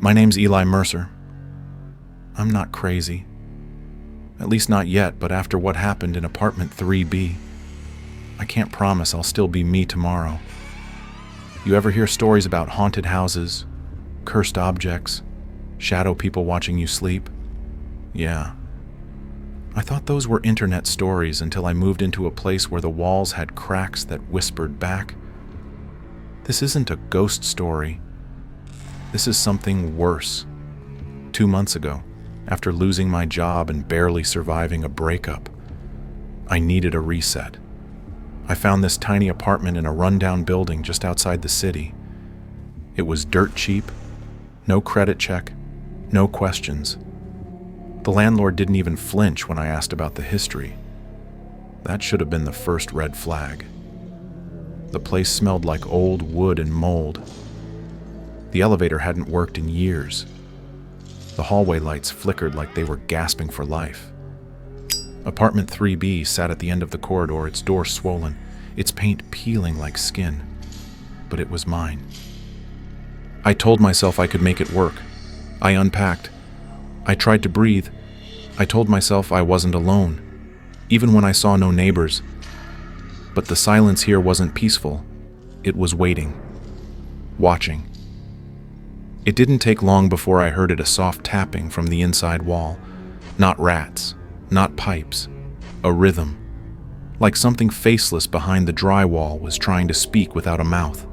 My name's Eli Mercer. I'm not crazy. At least not yet, but after what happened in apartment 3B, I can't promise I'll still be me tomorrow. You ever hear stories about haunted houses, cursed objects, shadow people watching you sleep? Yeah. I thought those were internet stories until I moved into a place where the walls had cracks that whispered back. This isn't a ghost story. This is something worse. 2 months ago, after losing my job and barely surviving a breakup, I needed a reset. I found this tiny apartment in a rundown building just outside the city. It was dirt cheap, no credit check, no questions. The landlord didn't even flinch when I asked about the history. That should have been the first red flag. The place smelled like old wood and mold. The elevator hadn't worked in years. The hallway lights flickered like they were gasping for life. Apartment 3B sat at the end of the corridor, its door swollen, its paint peeling like skin. But it was mine. I told myself I could make it work. I unpacked. I tried to breathe. I told myself I wasn't alone, even when I saw no neighbors. But the silence here wasn't peaceful. It was waiting. Watching. It didn't take long before I heard a soft tapping from the inside wall. Not rats, not pipes, a rhythm. Like something faceless behind the drywall was trying to speak without a mouth.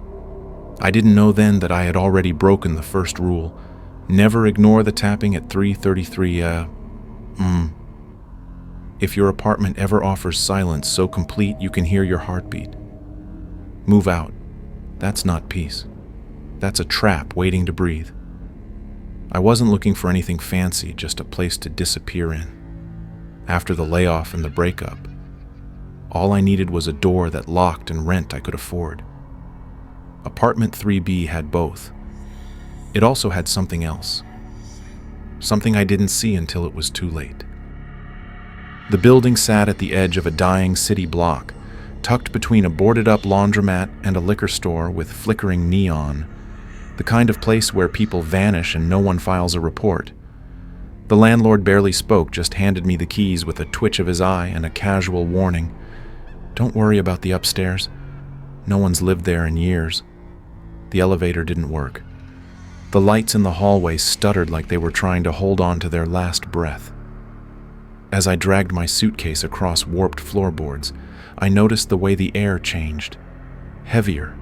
I didn't know then that I had already broken the first rule. Never ignore the tapping at 3:33 If your apartment ever offers silence so complete you can hear your heartbeat, move out. That's not peace. That's a trap waiting to breathe. I wasn't looking for anything fancy, just a place to disappear in. After the layoff and the breakup, all I needed was a door that locked and rent I could afford. Apartment 3B had both. It also had something else. Something I didn't see until it was too late. The building sat at the edge of a dying city block, tucked between a boarded-up laundromat and a liquor store with flickering neon, the kind of place where people vanish and no one files a report. The landlord barely spoke, just handed me the keys with a twitch of his eye and a casual warning. Don't worry about the upstairs. No one's lived there in years. The elevator didn't work. The lights in the hallway stuttered like they were trying to hold on to their last breath. As I dragged my suitcase across warped floorboards, I noticed the way the air changed. Heavier.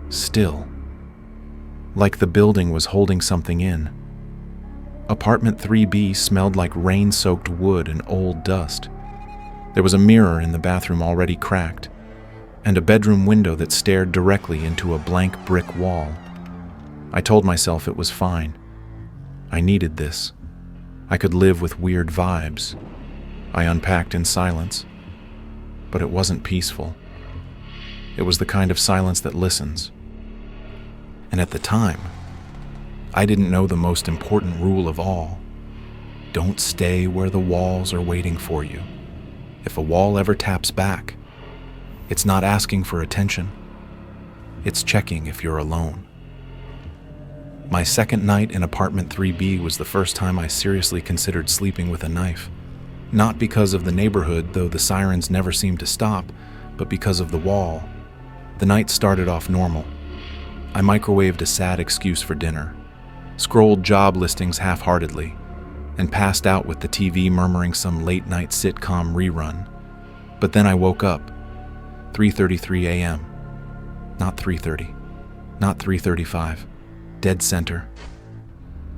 Still. Like the building was holding something in. Apartment 3B smelled like rain-soaked wood and old dust. There was a mirror in the bathroom already cracked, and a bedroom window that stared directly into a blank brick wall. I told myself it was fine. I needed this. I could live with weird vibes. I unpacked in silence, but it wasn't peaceful. It was the kind of silence that listens. And at the time, I didn't know the most important rule of all. Don't stay where the walls are waiting for you. If a wall ever taps back, it's not asking for attention. It's checking if you're alone. My second night in apartment 3B was the first time I seriously considered sleeping with a knife. Not because of the neighborhood, though the sirens never seemed to stop, but because of the wall. The night started off normal. I microwaved a sad excuse for dinner, scrolled job listings half-heartedly, and passed out with the TV murmuring some late-night sitcom rerun. But then I woke up. 3:33 a.m. Not 3:30. Not 3:35. Dead center.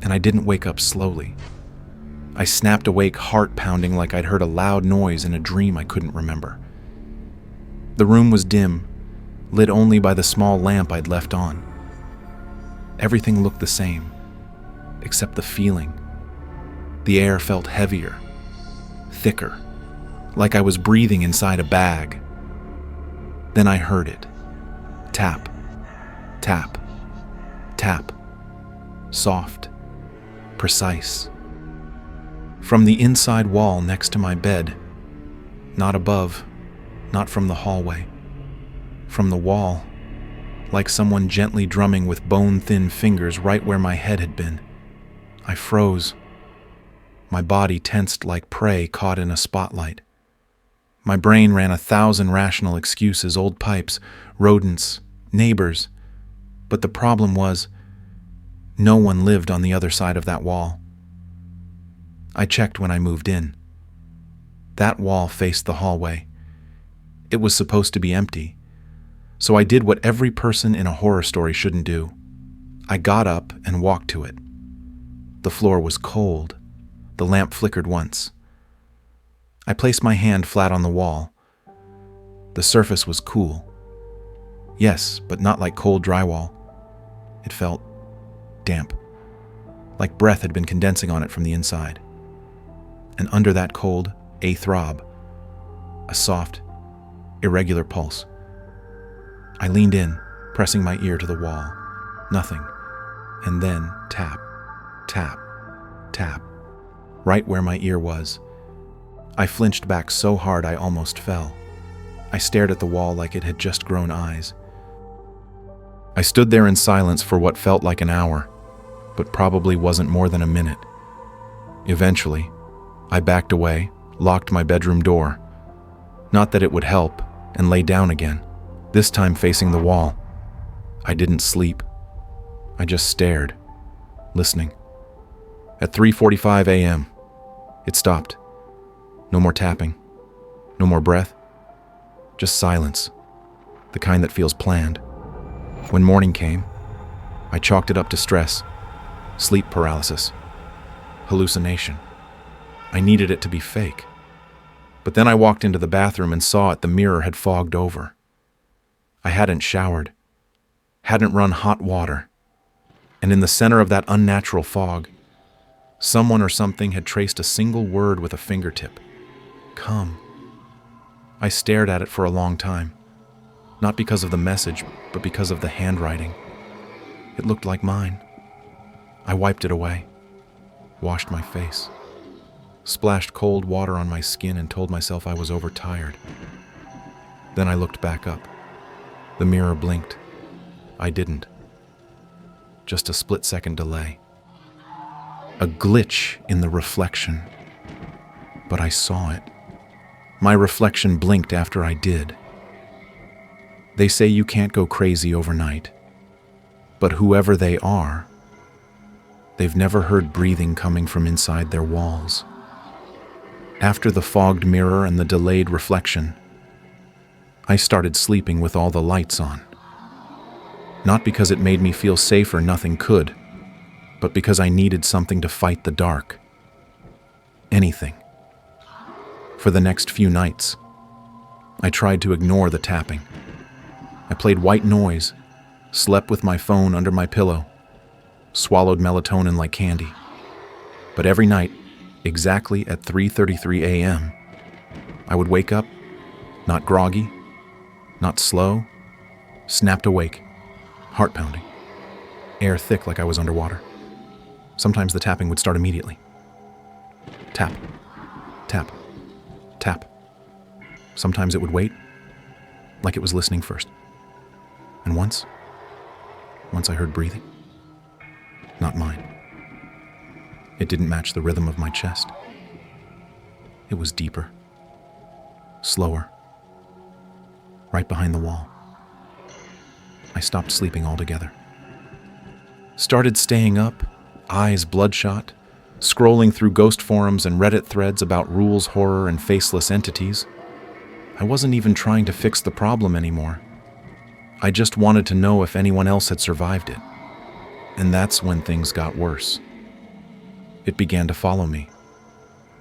And I didn't wake up slowly. I snapped awake, heart pounding like I'd heard a loud noise in a dream I couldn't remember. The room was dim, lit only by the small lamp I'd left on. Everything looked the same, except the feeling. The air felt heavier, thicker, like I was breathing inside a bag. Then I heard it. Tap, tap, tap. Soft, precise. From the inside wall next to my bed. Not above, not from the hallway. from the wall, like someone gently drumming with bone-thin fingers right where my head had been. I froze. My body tensed like prey caught in a spotlight. My brain ran 1,000 rational excuses, old pipes, rodents, neighbors. But the problem was, no one lived on the other side of that wall. I checked when I moved in. That wall faced the hallway. It was supposed to be empty, so I did what every person in a horror story shouldn't do. I got up and walked to it. The floor was cold. The lamp flickered once. I placed my hand flat on the wall. The surface was cool. Yes, but not like cold drywall. It felt damp, like breath had been condensing on it from the inside. And under that cold, a throb, a soft, irregular pulse. I leaned in, pressing my ear to the wall. Nothing. And then tap, tap, tap, right where my ear was. I flinched back so hard I almost fell. I stared at the wall like it had just grown eyes. I stood there in silence for what felt like an hour, but probably wasn't more than a minute. Eventually, I backed away, locked my bedroom door. Not that it would help, and lay down again, this time facing the wall. I didn't sleep. I just stared, listening. At 3:45 a.m., it stopped. No more tapping, no more breath, just silence, the kind that feels planned. When morning came, I chalked it up to stress, sleep paralysis, hallucination. I needed it to be fake. But then I walked into the bathroom and saw it, the mirror had fogged over. I hadn't showered, hadn't run hot water, and in the center of that unnatural fog, someone or something had traced a single word with a fingertip. Come. I stared at it for a long time, not because of the message, but because of the handwriting. It looked like mine. I wiped it away, washed my face, splashed cold water on my skin and told myself I was overtired. Then I looked back up. The mirror blinked. I didn't. Just a split-second delay. A glitch in the reflection. But I saw it. My reflection blinked after I did. They say you can't go crazy overnight. But whoever they are, they've never heard breathing coming from inside their walls. After the fogged mirror and the delayed reflection, I started sleeping with all the lights on. Not because it made me feel safer, nothing could, but because I needed something to fight the dark. Anything. For the next few nights, I tried to ignore the tapping. I played white noise, slept with my phone under my pillow, swallowed melatonin like candy. But every night, exactly at 3:33 a.m., I would wake up, not groggy, not slow, snapped awake, heart pounding, air thick like I was underwater. Sometimes the tapping would start immediately. Tap, tap, tap. Sometimes it would wait, like it was listening first. And once I heard breathing. Not mine. It didn't match the rhythm of my chest. It was deeper, slower, right behind the wall. I stopped sleeping altogether. Started staying up, eyes bloodshot, scrolling through ghost forums and Reddit threads about rules, horror, and faceless entities. I wasn't even trying to fix the problem anymore. I just wanted to know if anyone else had survived it. And that's when things got worse. It began to follow me.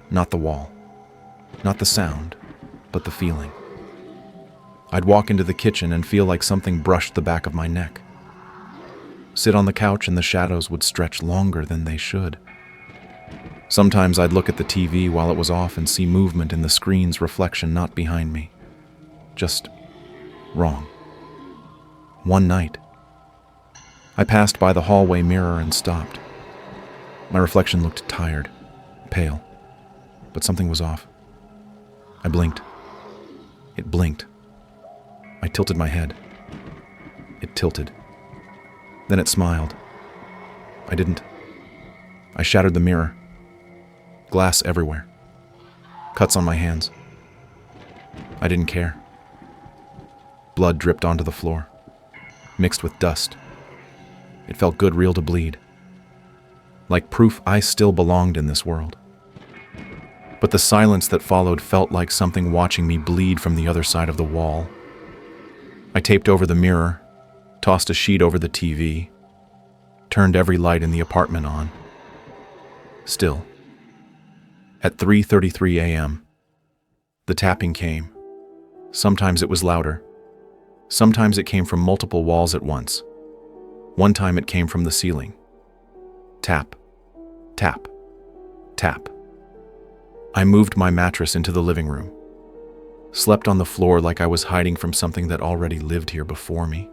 Not the wall, not the sound, but the feeling. I'd walk into the kitchen and feel like something brushed the back of my neck. Sit on the couch and the shadows would stretch longer than they should. Sometimes I'd look at the TV while it was off and see movement in the screen's reflection not behind me. Just wrong. One night, I passed by the hallway mirror and stopped. My reflection looked tired, pale, but something was off. I blinked. It blinked. I tilted my head. It tilted. Then it smiled. I didn't. I shattered the mirror. Glass everywhere. Cuts on my hands. I didn't care. Blood dripped onto the floor, mixed with dust. It felt good real to bleed. Like proof I still belonged in this world. But the silence that followed felt like something watching me bleed from the other side of the wall. I taped over the mirror, tossed a sheet over the TV, turned every light in the apartment on. Still. At 3:33 a.m., the tapping came. Sometimes it was louder. Sometimes it came from multiple walls at once. One time it came from the ceiling. Tap, tap, tap. I moved my mattress into the living room. Slept on the floor like I was hiding from something that already lived here before me.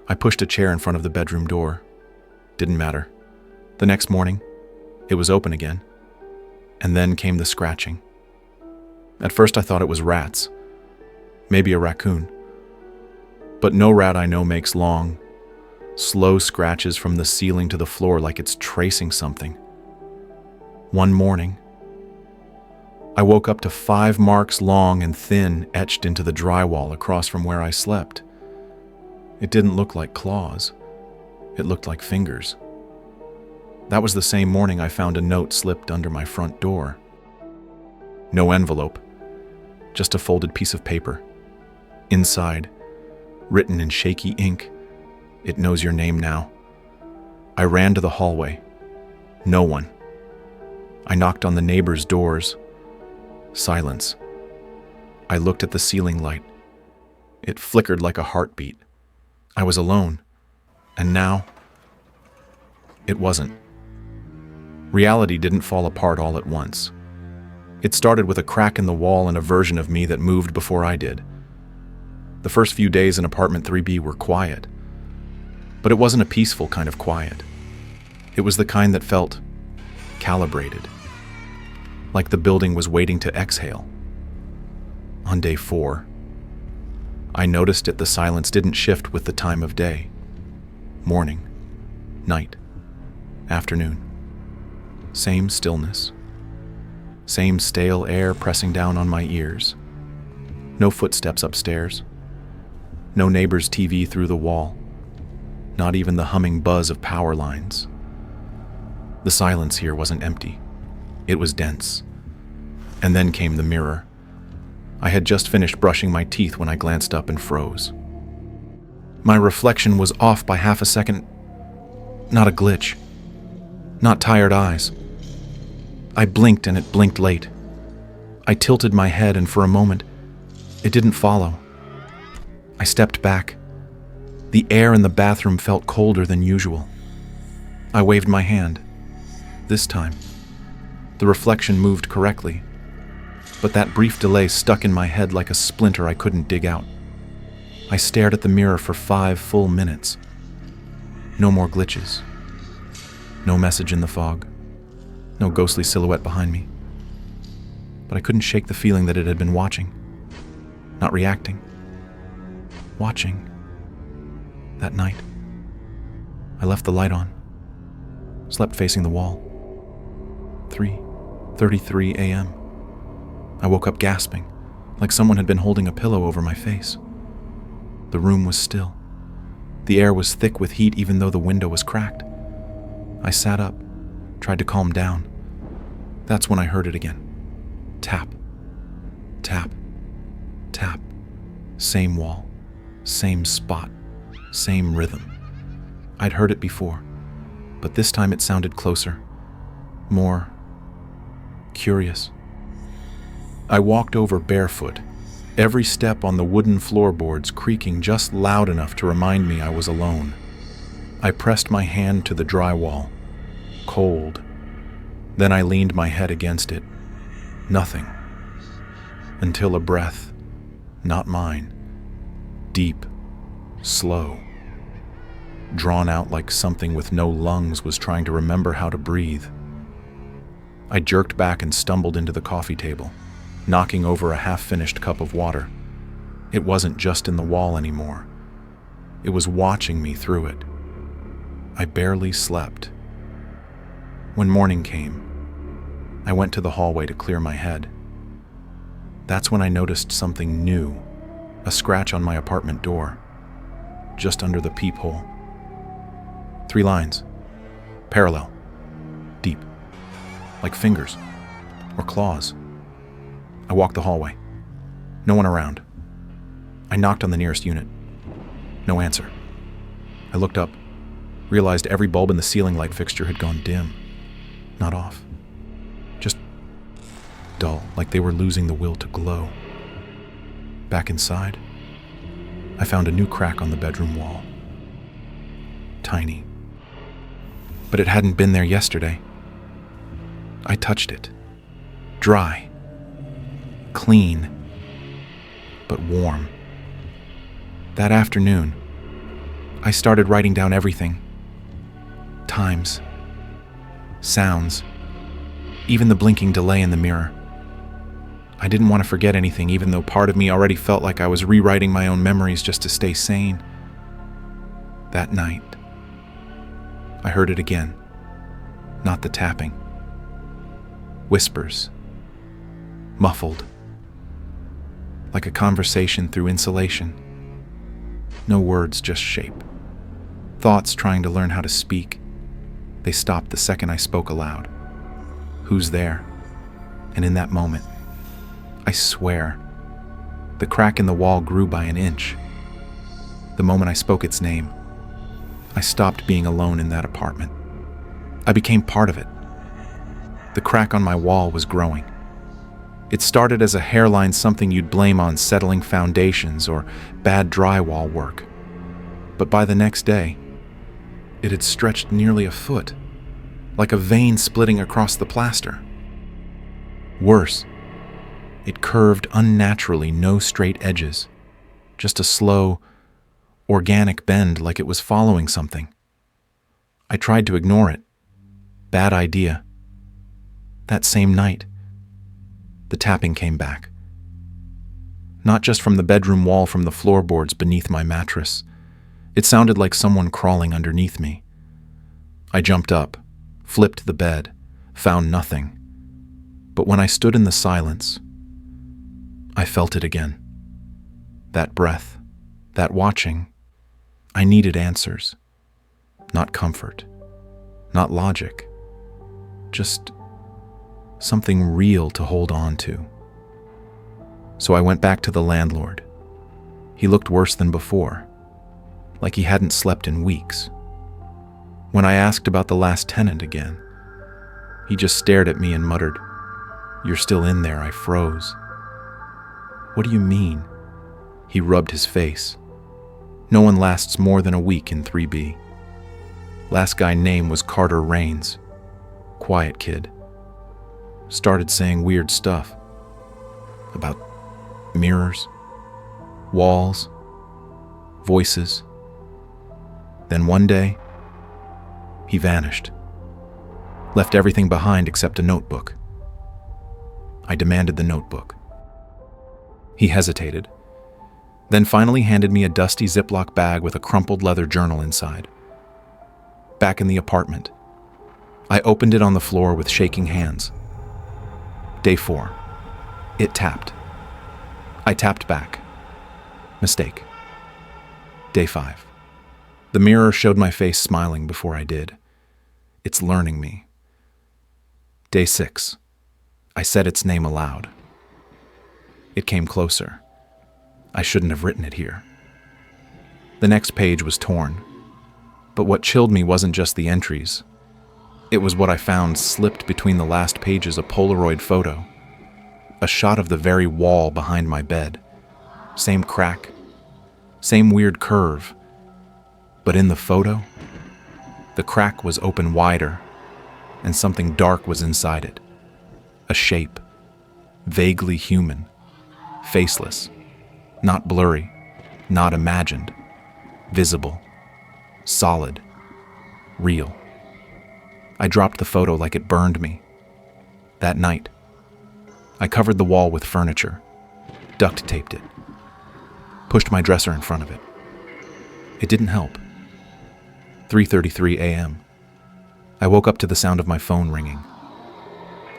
I pushed a chair in front of the bedroom door. Didn't matter. The next morning, it was open again. And then came the scratching. At first I thought it was rats. Maybe a raccoon. But no rat I know makes long, slow scratches from the ceiling to the floor like it's tracing something. One morning, I woke up to 5 marks long and thin etched into the drywall across from where I slept. It didn't look like claws. It looked like fingers. That was the same morning I found a note slipped under my front door. No envelope, just a folded piece of paper. Inside, written in shaky ink, "It knows your name now." I ran to the hallway. No one. I knocked on the neighbors' doors. Silence. I looked at the ceiling light. It flickered like a heartbeat. I was alone. And now, it wasn't. Reality didn't fall apart all at once. It started with a crack in the wall and a version of me that moved before I did. The first few days in apartment 3B were quiet. But it wasn't a peaceful kind of quiet. It was the kind that felt calibrated. Like the building was waiting to exhale. On day 4, I noticed the silence didn't shift with the time of day. Morning, night, afternoon. Same stillness. Same stale air pressing down on my ears. No footsteps upstairs. No neighbor's TV through the wall. Not even the humming buzz of power lines. The silence here wasn't empty. It was dense. And then came the mirror. I had just finished brushing my teeth when I glanced up and froze. My reflection was off by half a second. Not a glitch. Not tired eyes. I blinked and it blinked late. I tilted my head and for a moment, it didn't follow. I stepped back. The air in the bathroom felt colder than usual. I waved my hand. This time, the reflection moved correctly, but that brief delay stuck in my head like a splinter I couldn't dig out. I stared at the mirror for 5 full minutes. No more glitches. No message in the fog. No ghostly silhouette behind me. But I couldn't shake the feeling that it had been watching. Not reacting. Watching. That night, I left the light on. Slept facing the wall. 3:33 a.m. I woke up gasping, like someone had been holding a pillow over my face. The room was still. The air was thick with heat even though the window was cracked. I sat up, tried to calm down. That's when I heard it again. Tap, tap, tap. Same wall, same spot, same rhythm. I'd heard it before, but this time it sounded closer, more curious. I walked over barefoot, every step on the wooden floorboards creaking just loud enough to remind me I was alone. I pressed my hand to the drywall, cold. Then I leaned my head against it. Nothing. Until a breath, not mine, deep, slow, drawn out like something with no lungs was trying to remember how to breathe. I jerked back and stumbled into the coffee table, knocking over a half-finished cup of water. It wasn't just in the wall anymore. It was watching me through it. I barely slept. When morning came, I went to the hallway to clear my head. That's when I noticed something new, a scratch on my apartment door, just under the peephole. 3 lines, parallel, deep, like fingers or claws. I walked the hallway. No one around. I knocked on the nearest unit. No answer. I looked up, realized every bulb in the ceiling light fixture had gone dim, not off. Just dull, like they were losing the will to glow. Back inside, I found a new crack on the bedroom wall. Tiny. But it hadn't been there yesterday. I touched it. Dry. Clean. But warm. That afternoon, I started writing down everything. Times. Sounds. Even the blinking delay in the mirror. I didn't want to forget anything, even though part of me already felt like I was rewriting my own memories just to stay sane. That night, I heard it again. Not the tapping. Whispers. Muffled. Like a conversation through insulation. No words, just shape. Thoughts trying to learn how to speak. They stopped the second I spoke aloud. Who's there? And in that moment, I swear, the crack in the wall grew by an inch. The moment I spoke its name, I stopped being alone in that apartment. I became part of it. The crack on my wall was growing. It started as a hairline, something you'd blame on settling foundations or bad drywall work. But by the next day, it had stretched nearly a foot, like a vein splitting across the plaster. Worse, it curved unnaturally, no straight edges, just a slow, organic bend like it was following something. I tried to ignore it. Bad idea. That same night, the tapping came back. Not just from the bedroom wall, from the floorboards beneath my mattress. It sounded like someone crawling underneath me. I jumped up, flipped the bed, found nothing. But when I stood in the silence, I felt it again. That breath, that watching. I needed answers. Not comfort, not logic. Just something real to hold on to. So I went back to the landlord. He looked worse than before, like he hadn't slept in weeks. When I asked about the last tenant again, he just stared at me and muttered, "You're still in there." I froze. "What do you mean?" He rubbed his face. "No one lasts more than a week in 3B. Last guy name was Carter Raines. Quiet kid. Started saying weird stuff. About mirrors, walls, voices. Then one day, he vanished. Left everything behind except a notebook. I demanded the notebook. He hesitated, then finally handed me a dusty Ziploc bag with a crumpled leather journal inside. Back in the apartment, I opened it on the floor with shaking hands. Day 4. It tapped. I tapped back. Mistake. Day 5. The mirror showed my face smiling before I did. It's learning me. Day 6. I said its name aloud. It came closer. I shouldn't have written it here. The next page was torn. But what chilled me wasn't just the entries. It was what I found slipped between the last pages, a Polaroid photo. A shot of the very wall behind my bed. Same crack. Same weird curve. But in the photo, the crack was open wider, and something dark was inside it. A shape. Vaguely human. Faceless. Not blurry. Not imagined. Visible. Solid. Real. I dropped the photo like it burned me. That night, I covered the wall with furniture, duct taped it. pushed my dresser in front of it. It didn't help. 3:33 a.m. I woke up to the sound of my phone ringing.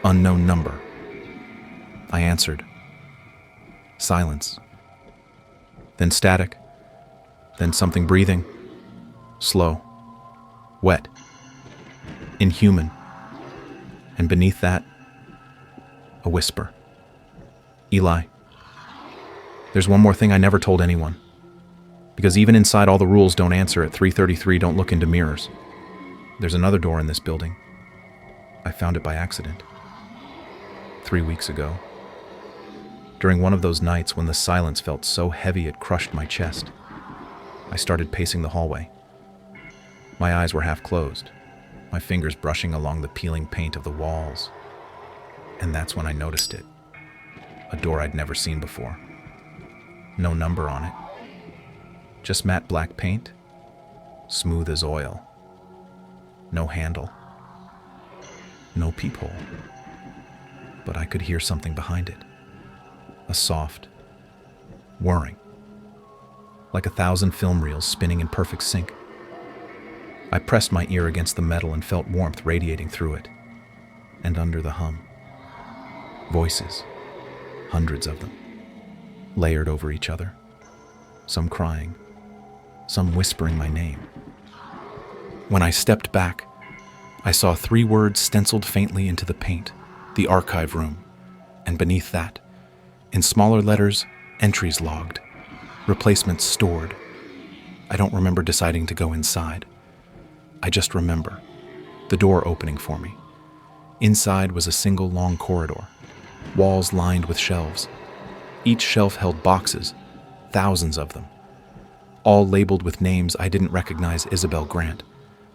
Unknown number. I answered. Silence. Then static. Then something breathing. Slow. Wet. Inhuman. And beneath that, a whisper. Eli. There's one more thing I never told anyone. Because even inside all the rules don't answer at 3:33, don't look into mirrors. There's another door in this building. I found it by accident. 3 weeks ago. During one of those nights when the silence felt so heavy it crushed my chest, I started pacing the hallway. My eyes were half closed, my fingers brushing along the peeling paint of the walls. And that's when I noticed it. A door I'd never seen before. No number on it. Just matte black paint, smooth as oil. No handle. No peephole. But I could hear something behind it. A soft whirring. Like 1,000 film reels spinning in perfect sync. I pressed my ear against the metal and felt warmth radiating through it. And under the hum. Voices. Hundreds of them. Layered over each other. Some crying. Some whispering my name. When I stepped back, I saw 3 words stenciled faintly into the paint. The archive room. And beneath that, in smaller letters, entries logged. Replacements stored. I don't remember deciding to go inside. I just remember the door opening for me. Inside was a single long corridor, walls lined with shelves. Each shelf held boxes, thousands of them, all labeled with names I didn't recognize: Isabel Grant,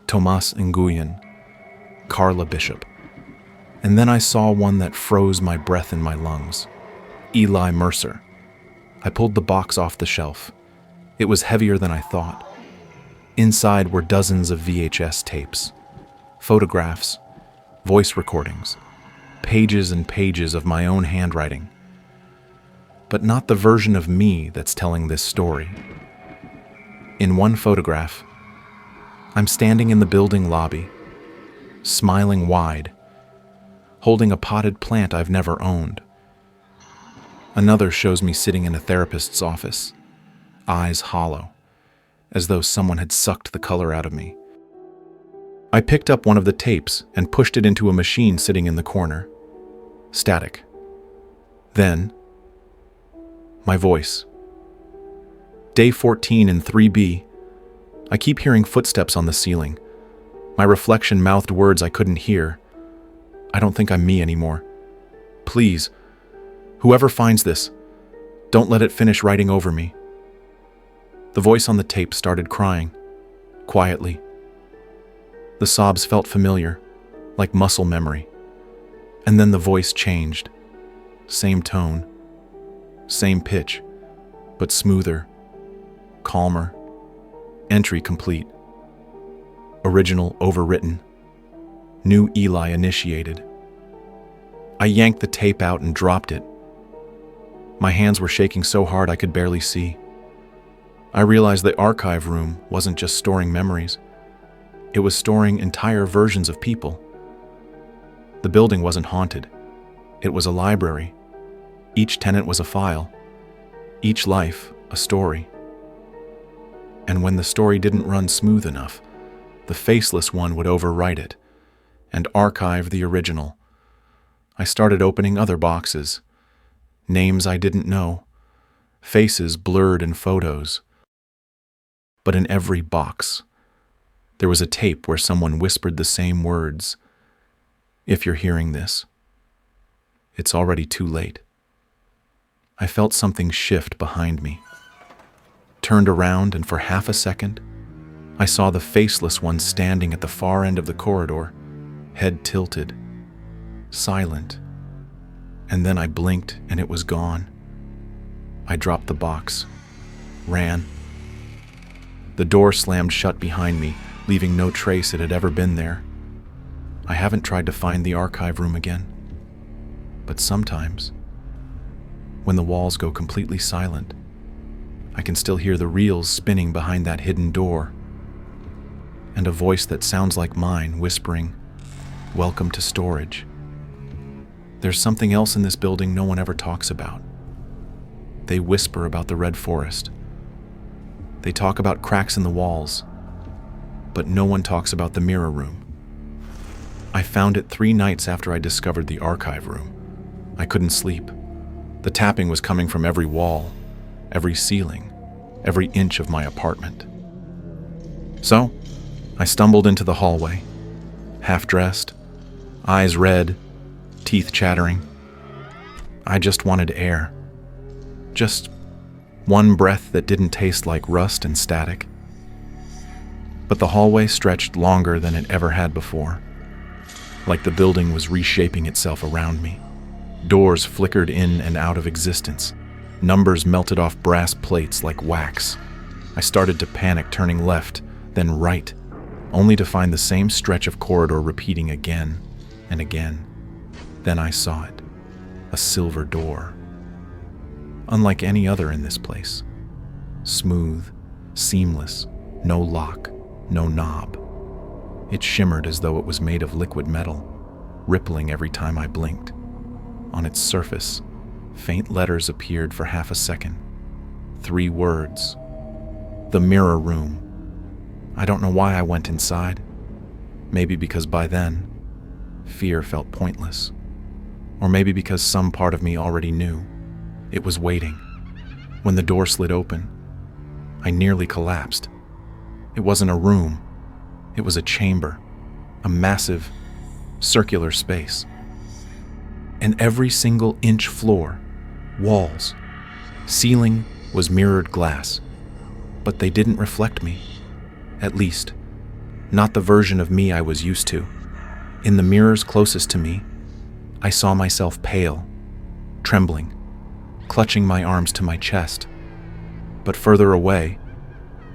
Tomas Nguyen, Carla Bishop. And then I saw one that froze my breath in my lungs. Eli Mercer. I pulled the box off the shelf. It was heavier than I thought. Inside were dozens of VHS tapes, photographs, voice recordings, pages and pages of my own handwriting. But not the version of me that's telling this story. In one photograph, I'm standing in the building lobby, smiling wide, holding a potted plant I've never owned. Another shows me sitting in a therapist's office, eyes hollow, as though someone had sucked the color out of me. I picked up one of the tapes and pushed it into a machine sitting in the corner. Static. Then, my voice. Day 14 in 3B. I keep hearing footsteps on the ceiling. My reflection mouthed words I couldn't hear. I don't think I'm me anymore. Please, whoever finds this, don't let it finish writing over me. The voice on the tape started crying, quietly. The sobs felt familiar, like muscle memory. And then the voice changed. Same tone, same pitch, but smoother, calmer. Entry complete. Original overwritten. New Eli initiated. I yanked the tape out and dropped it. My hands were shaking so hard I could barely see. I realized the archive room wasn't just storing memories. It was storing entire versions of people. The building wasn't haunted. It was a library. Each tenant was a file. Each life, a story. And when the story didn't run smooth enough, the Faceless One would overwrite it and archive the original. I started opening other boxes. Names I didn't know. Faces blurred in photos. But in every box, there was a tape where someone whispered the same words. If you're hearing this, it's already too late. I felt something shift behind me. Turned around, and for half a second, I saw the Faceless One standing at the far end of the corridor, head tilted, silent. And then I blinked, and it was gone. I dropped the box, ran. The door slammed shut behind me, leaving no trace it had ever been there. I haven't tried to find the archive room again. But sometimes, when the walls go completely silent, I can still hear the reels spinning behind that hidden door, and a voice that sounds like mine whispering, "Welcome to storage." There's something else in this building no one ever talks about. They whisper about the Red Forest. They talk about cracks in the walls, but no one talks about the mirror room. I found it 3 nights after I discovered the archive room. I couldn't sleep. The tapping was coming from every wall, every ceiling, every inch of my apartment. So, I stumbled into the hallway, half-dressed, eyes red, teeth chattering. I just wanted air. Just one breath that didn't taste like rust and static. But the hallway stretched longer than it ever had before, like the building was reshaping itself around me. Doors flickered in and out of existence. Numbers melted off brass plates like wax. I started to panic, turning left, then right, only to find the same stretch of corridor repeating again and again. Then I saw it, a silver door. Unlike any other in this place. Smooth, seamless, no lock, no knob. It shimmered as though it was made of liquid metal, rippling every time I blinked. On its surface, faint letters appeared for half a second. 3 words. The mirror room. I don't know why I went inside. Maybe because by then, fear felt pointless. Or maybe because some part of me already knew. It was waiting. When the door slid open, I nearly collapsed. It wasn't a room. It was a chamber. A massive, circular space. And every single inch floor, walls, ceiling was mirrored glass. But they didn't reflect me. At least, not the version of me I was used to. In the mirrors closest to me, I saw myself pale, trembling, clutching my arms to my chest. But further away,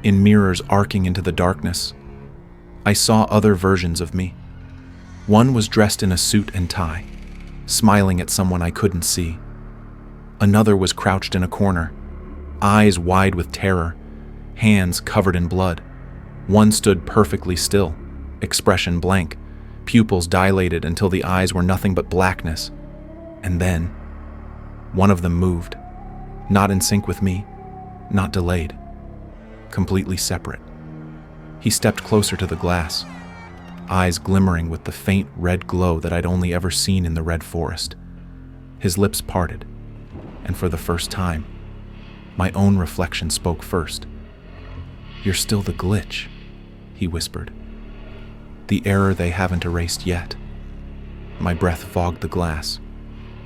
in mirrors arcing into the darkness, I saw other versions of me. One was dressed in a suit and tie, smiling at someone I couldn't see. Another was crouched in a corner, eyes wide with terror, hands covered in blood. One stood perfectly still, expression blank, pupils dilated until the eyes were nothing but blackness. And then, one of them moved, not in sync with me, not delayed, completely separate. He stepped closer to the glass, eyes glimmering with the faint red glow that I'd only ever seen in the Red Forest. His lips parted, and for the first time, my own reflection spoke first. "You're still the glitch," he whispered. "The error they haven't erased yet." My breath fogged the glass.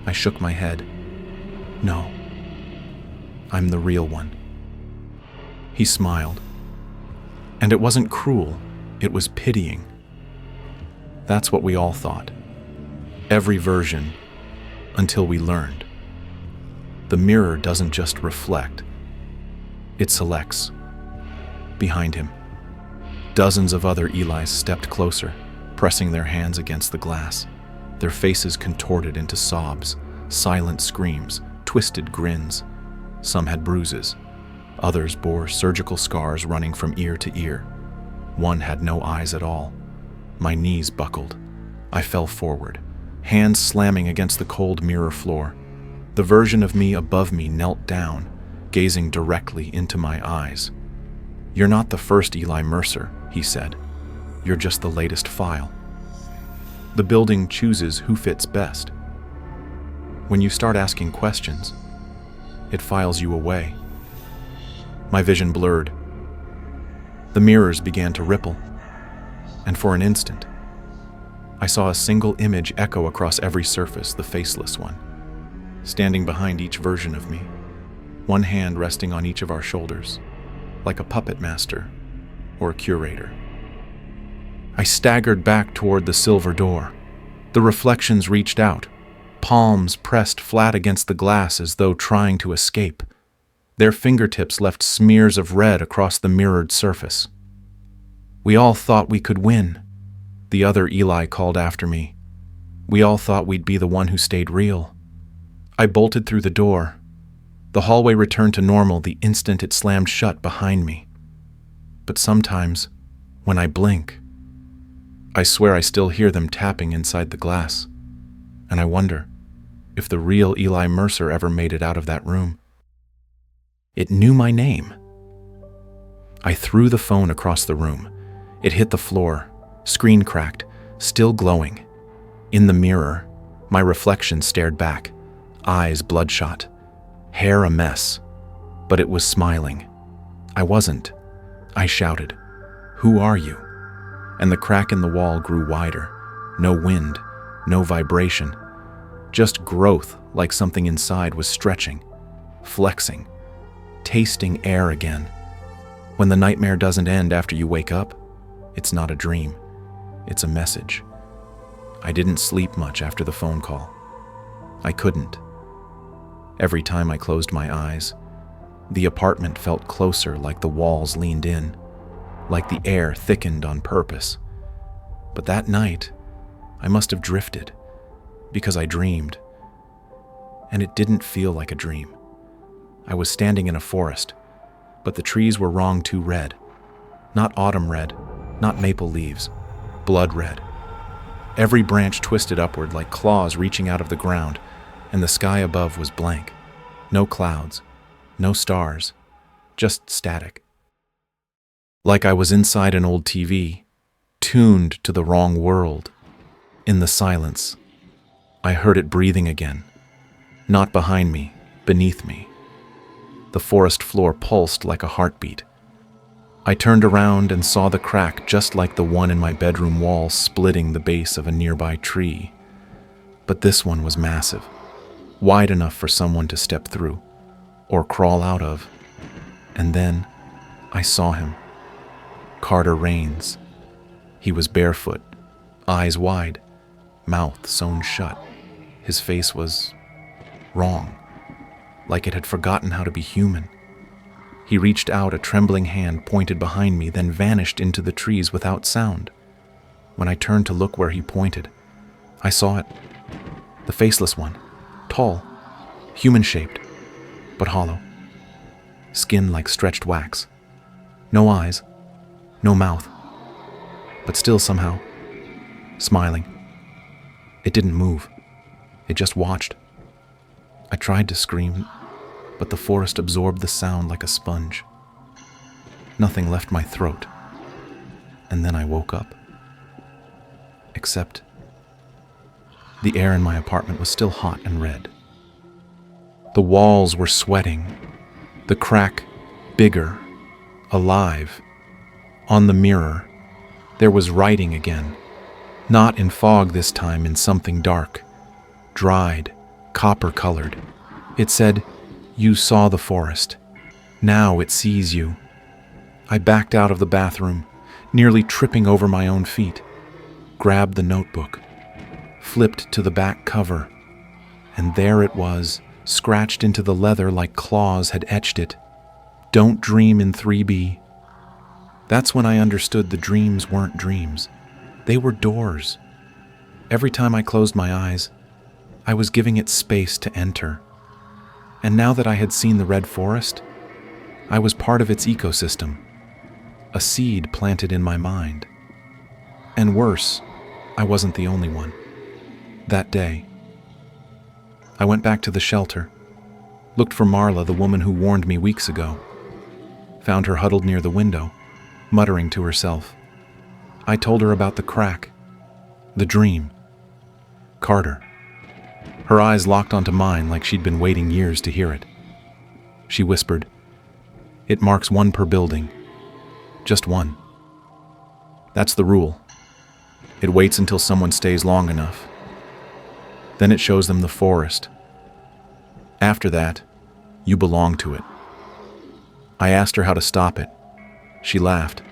I shook my head. "No, I'm the real one." He smiled. And it wasn't cruel, it was pitying. That's what we all thought. Every version, until we learned. The mirror doesn't just reflect, it selects. Behind him, dozens of other Elis stepped closer, pressing their hands against the glass, their faces contorted into sobs, silent screams, twisted grins. Some had bruises. Others bore surgical scars running from ear to ear. One had no eyes at all. My knees buckled. I fell forward, hands slamming against the cold mirror floor. The version of me above me knelt down, gazing directly into my eyes. "You're not the first Eli Mercer," he said. "You're just the latest file. The building chooses who fits best. When you start asking questions, it files you away." My vision blurred. The mirrors began to ripple, and for an instant, I saw a single image echo across every surface, the Faceless One, standing behind each version of me, one hand resting on each of our shoulders, like a puppet master or a curator. I staggered back toward the silver door. The reflections reached out, palms pressed flat against the glass as though trying to escape. Their fingertips left smears of red across the mirrored surface. "We all thought we could win," the other Eli called after me. "We all thought we'd be the one who stayed real." I bolted through the door. The hallway returned to normal the instant it slammed shut behind me. But sometimes, when I blink, I swear I still hear them tapping inside the glass, and I wonder if the real Eli Mercer ever made it out of that room. It knew my name. I threw the phone across the room. It hit the floor, screen cracked, still glowing. In the mirror, my reflection stared back, eyes bloodshot, hair a mess, but it was smiling. I wasn't. I shouted, "Who are you?" And the crack in the wall grew wider. No wind, no vibration, just growth, like something inside was stretching, flexing, tasting air again. When the nightmare doesn't end after you wake up, it's not a dream, it's a message. I didn't sleep much after the phone call. I couldn't. Every time I closed my eyes, the apartment felt closer, like the walls leaned in, like the air thickened on purpose. But that night, I must have drifted, because I dreamed. And it didn't feel like a dream. I was standing in a forest, but the trees were wrong too red. Not autumn red, not maple leaves, blood red. Every branch twisted upward like claws reaching out of the ground, and the sky above was blank. No clouds, no stars, just static. Like I was inside an old TV, tuned to the wrong world. In the silence, I heard it breathing again. Not behind me, beneath me. The forest floor pulsed like a heartbeat. I turned around and saw the crack just like the one in my bedroom wall splitting the base of a nearby tree. But this one was massive, wide enough for someone to step through, or crawl out of. And then I saw him. Carter Raines. He was barefoot, eyes wide, mouth sewn shut. His face was wrong, like it had forgotten how to be human. He reached out, a trembling hand pointed behind me, then vanished into the trees without sound. When I turned to look where he pointed, I saw it. The Faceless One, tall, human-shaped, but hollow. Skin like stretched wax. No eyes, no mouth, but still somehow smiling. It didn't move. It just watched. I tried to scream, but the forest absorbed the sound like a sponge. Nothing left my throat. And then I woke up. Except the air in my apartment was still hot and red. The walls were sweating. The crack bigger, alive. On the mirror, there was writing again. Not in fog this time, in something dark, dried, copper-colored. It said, "You saw the forest. Now it sees you." I backed out of the bathroom, nearly tripping over my own feet, grabbed the notebook, flipped to the back cover, and there it was, scratched into the leather like claws had etched it. "Don't dream in 3B. That's when I understood the dreams weren't dreams. They were doors. Every time I closed my eyes, I was giving it space to enter. And now that I had seen the red forest, I was part of its ecosystem, a seed planted in my mind. And worse, I wasn't the only one. That day, I went back to the shelter, looked for Marla, the woman who warned me weeks ago, found her huddled near the window, muttering to herself. I told her about the crack, the dream, Carter. Her eyes locked onto mine like she'd been waiting years to hear it. She whispered, "It marks one per building. Just one. That's the rule. It waits until someone stays long enough. Then it shows them the forest. After that, you belong to it." I asked her how to stop it. She laughed.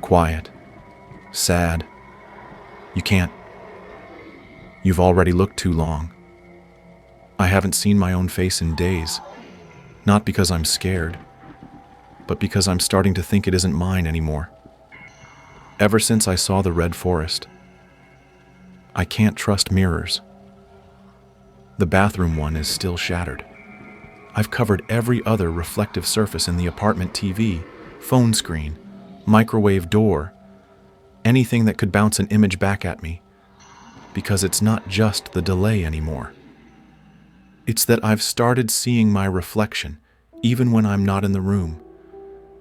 Quiet. Sad. "You can't. You've already looked too long. I haven't seen my own face in days. Not because I'm scared, but because I'm starting to think it isn't mine anymore. Ever since I saw the red forest, I can't trust mirrors. The bathroom one is still shattered. I've covered every other reflective surface in the apartment: TV, phone screen, microwave door, anything that could bounce an image back at me, because it's not just the delay anymore. It's that I've started seeing my reflection, even when I'm not in the room.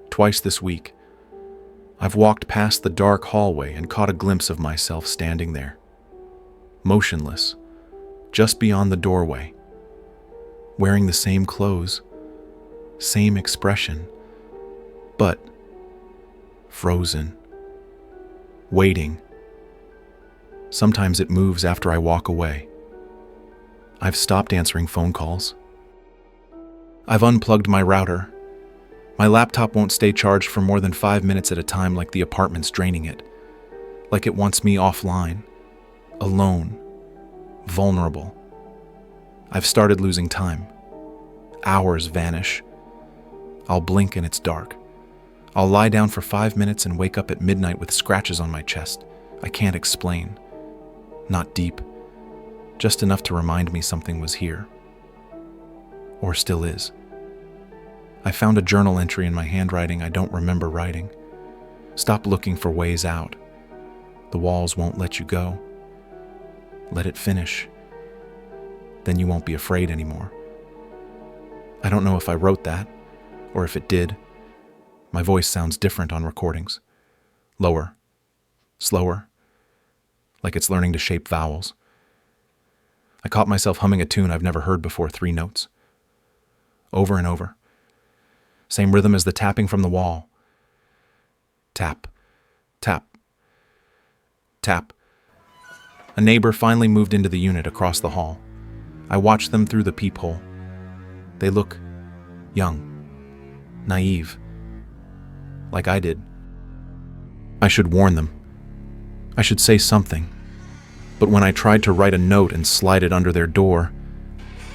Twice this week, I've walked past the dark hallway and caught a glimpse of myself standing there, motionless, just beyond the doorway, wearing the same clothes, same expression, but frozen, waiting. Sometimes it moves after I walk away. I've stopped answering phone calls. I've unplugged my router. My laptop won't stay charged for more than 5 minutes at a time, like the apartment's draining it. Like it wants me offline, alone, vulnerable. I've started losing time. Hours vanish. I'll blink and it's dark. I'll lie down for 5 minutes and wake up at midnight with scratches on my chest. I can't explain. Not deep. Just enough to remind me something was here. Or still is. I found a journal entry in my handwriting I don't remember writing. Stop looking for ways out. The walls won't let you go. Let it finish. Then you won't be afraid anymore. I don't know if I wrote that, or if it did. My voice sounds different on recordings. Lower. Slower. Like it's learning to shape vowels. I caught myself humming a tune I've never heard before, 3 notes. Over and over. Same rhythm as the tapping from the wall. Tap, tap, tap. A neighbor finally moved into the unit across the hall. I watched them through the peephole. They look young, naive, like I did. I should warn them. I should say something. But when I tried to write a note and slide it under their door,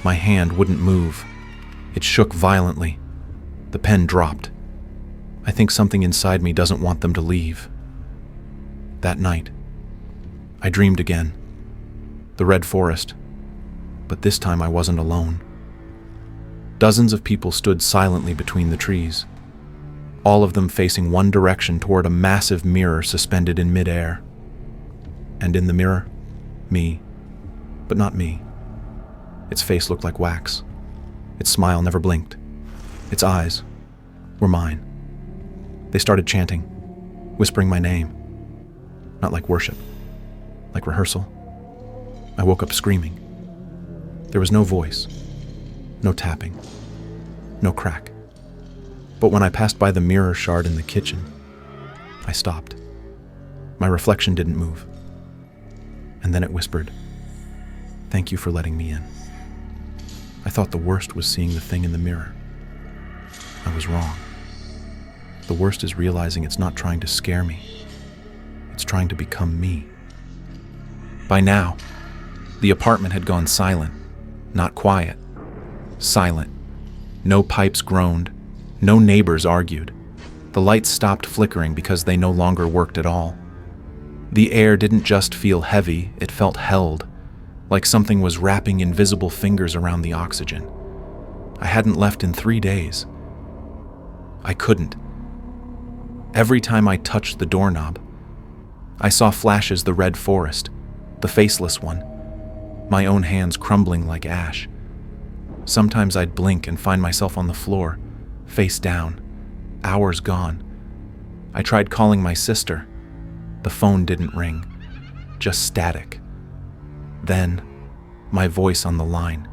my hand wouldn't move. It shook violently. The pen dropped. I think something inside me doesn't want them to leave. That night, I dreamed again. The red forest. But this time I wasn't alone. Dozens of people stood silently between the trees, all of them facing one direction toward a massive mirror suspended in midair. And in the mirror, me. But not me. Its face looked like wax. Its smile never blinked. Its eyes were mine. They started chanting, whispering my name. Not like worship, like rehearsal. I woke up screaming. There was no voice, no tapping, no crack. But when I passed by the mirror shard in the kitchen, I stopped. My reflection didn't move. And then it whispered, "Thank you for letting me in." I thought the worst was seeing the thing in the mirror. I was wrong. The worst is realizing it's not trying to scare me. It's trying to become me. By now, the apartment had gone silent. Not quiet. Silent. No pipes groaned. No neighbors argued. The lights stopped flickering because they no longer worked at all. The air didn't just feel heavy, it felt held, like something was wrapping invisible fingers around the oxygen. I hadn't left in 3 days. I couldn't. Every time I touched the doorknob, I saw flashes: the red forest, the Faceless One, my own hands crumbling like ash. Sometimes I'd blink and find myself on the floor, face down, hours gone. I tried calling my sister. The phone didn't ring, just static. Then, my voice on the line.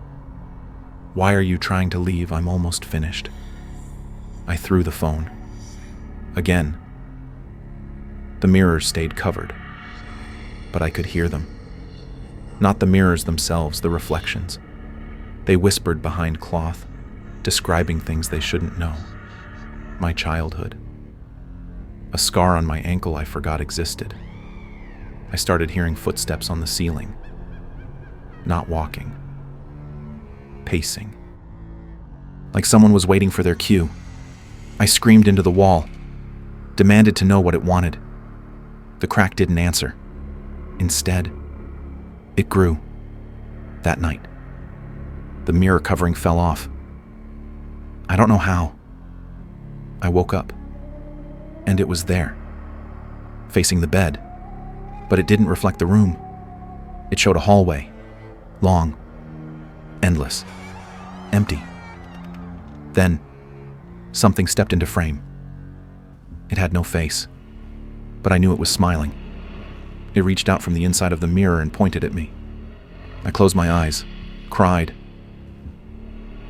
"Why are you trying to leave? I'm almost finished." I threw the phone. Again. The mirrors stayed covered, but I could hear them. Not the mirrors themselves, the reflections. They whispered behind cloth, describing things they shouldn't know. My childhood. A scar on my ankle I forgot existed. I started hearing footsteps on the ceiling. Not walking. Pacing. Like someone was waiting for their cue. I screamed into the wall, demanded to know what it wanted. The crack didn't answer. Instead, it grew. That night. The mirror covering fell off. I don't know how. I woke up, and it was there, facing the bed, but it didn't reflect the room. It showed a hallway, long, endless, empty. Then, something stepped into frame. It had no face, but I knew it was smiling. It reached out from the inside of the mirror and pointed at me. I closed my eyes, cried,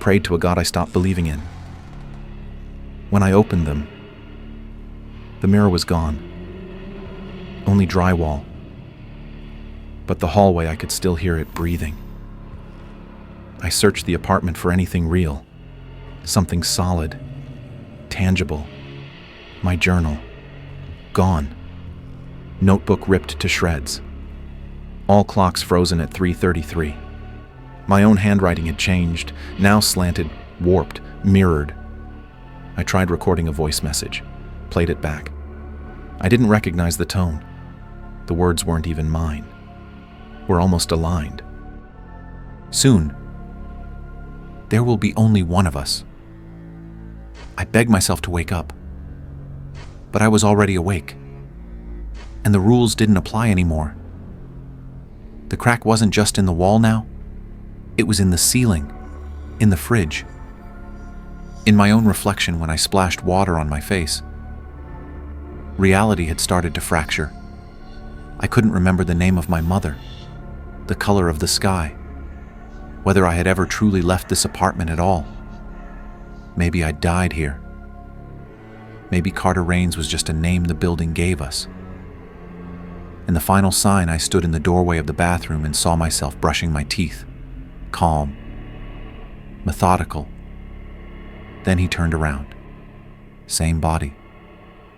prayed to a God I stopped believing in. When I opened them, the mirror was gone. Only drywall. But the hallway, I could still hear it breathing. I searched the apartment for anything real, something solid, tangible. My journal, gone. Notebook ripped to shreds. All clocks frozen at 3:33. My own handwriting had changed, now slanted, warped, mirrored. I tried recording a voice message, played it back. I didn't recognize the tone. The words weren't even mine. We're almost aligned. Soon, there will be only one of us. I begged myself to wake up, but I was already awake, and the rules didn't apply anymore. The crack wasn't just in the wall now. It was in the ceiling, in the fridge, in my own reflection when I splashed water on my face. Reality had started to fracture. I couldn't remember the name of my mother, the color of the sky, whether I had ever truly left this apartment at all. Maybe I died here. Maybe Carter Raines was just a name the building gave us. In the final sign, I stood in the doorway of the bathroom and saw myself brushing my teeth, calm, methodical. Then he turned around. Same body,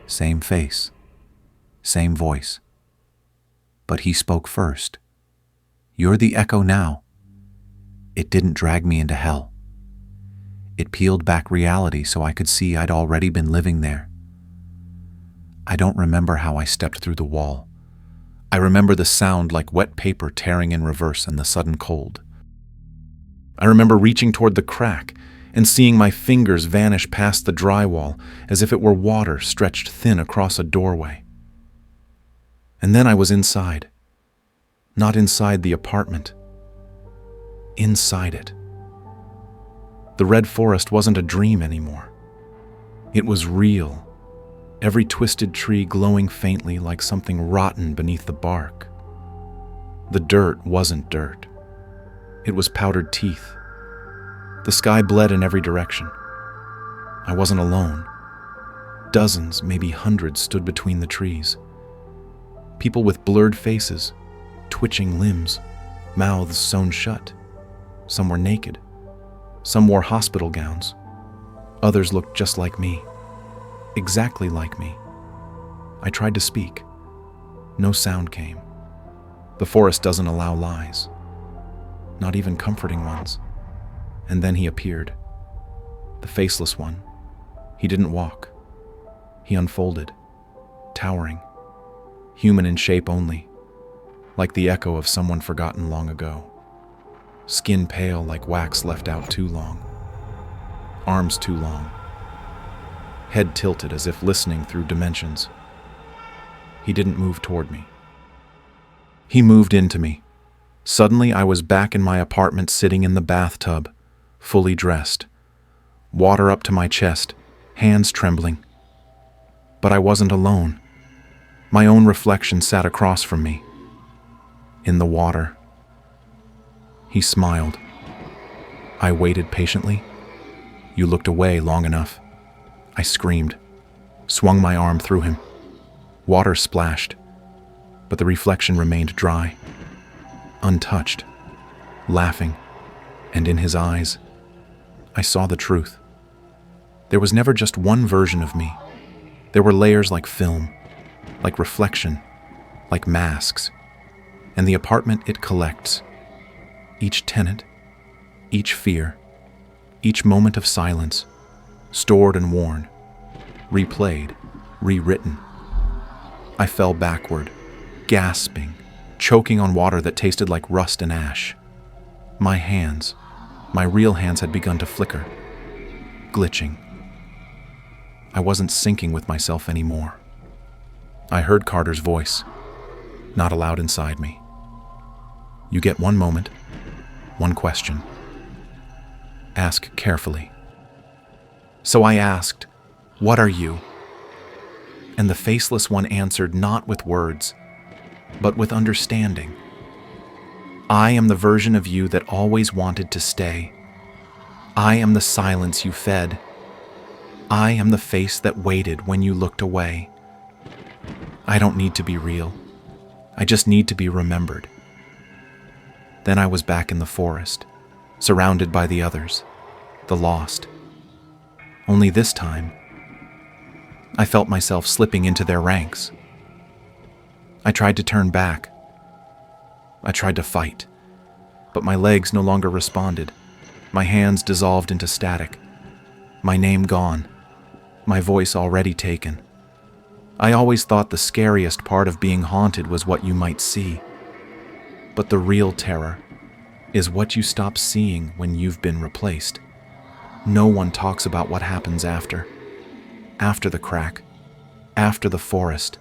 same face, same voice. But he spoke first. "You're the echo now." It didn't drag me into hell. It peeled back reality so I could see I'd already been living there. I don't remember how I stepped through the wall. I remember the sound like wet paper tearing in reverse and the sudden cold. I remember reaching toward the crack and seeing my fingers vanish past the drywall as if it were water stretched thin across a doorway. And then I was inside. Not inside the apartment. Inside it. The red forest wasn't a dream anymore. It was real. Every twisted tree glowing faintly like something rotten beneath the bark. The dirt wasn't dirt. It was powdered teeth. The sky bled in every direction. I wasn't alone. Dozens, maybe hundreds, stood between the trees. People with blurred faces, twitching limbs, mouths sewn shut. Some were naked. Some wore hospital gowns. Others looked just like me. Exactly like me. I tried to speak. No sound came. The forest doesn't allow lies. Not even comforting ones. And then he appeared. The Faceless One. He didn't walk. He unfolded. Towering. Human in shape only. Like the echo of someone forgotten long ago. Skin pale like wax left out too long. Arms too long. Head tilted as if listening through dimensions. He didn't move toward me. He moved into me. Suddenly I was back in my apartment sitting in the bathtub, fully dressed. Water up to my chest, hands trembling. But I wasn't alone. My own reflection sat across from me. In the water. He smiled. I waited patiently. You looked away long enough. I screamed, swung my arm through him. Water splashed, but the reflection remained dry, untouched, laughing, and in his eyes, I saw the truth. There was never just one version of me. There were layers like film, like reflection, like masks, and the apartment it collects. Each tenant, each fear, each moment of silence, stored and worn, replayed, rewritten. I fell backward, gasping, choking on water that tasted like rust and ash. My hands, my real hands had begun to flicker. glitching. I wasn't syncing with myself anymore. I heard Carter's voice, not aloud inside me. You get one moment, one question. Ask carefully. So I asked, "What are you?" And the Faceless One answered not with words, but with understanding. I am the version of you that always wanted to stay. I am the silence you fed. I am the face that waited when you looked away. I don't need to be real. I just need to be remembered. Then I was back in the forest, surrounded by the others, the lost. Only this time, I felt myself slipping into their ranks. I tried to turn back. I tried to fight, but my legs no longer responded. My hands dissolved into static. My name gone. My voice already taken. I always thought the scariest part of being haunted was what you might see. But the real terror is what you stop seeing when you've been replaced. No one talks about what happens after. After the crack. After the forest.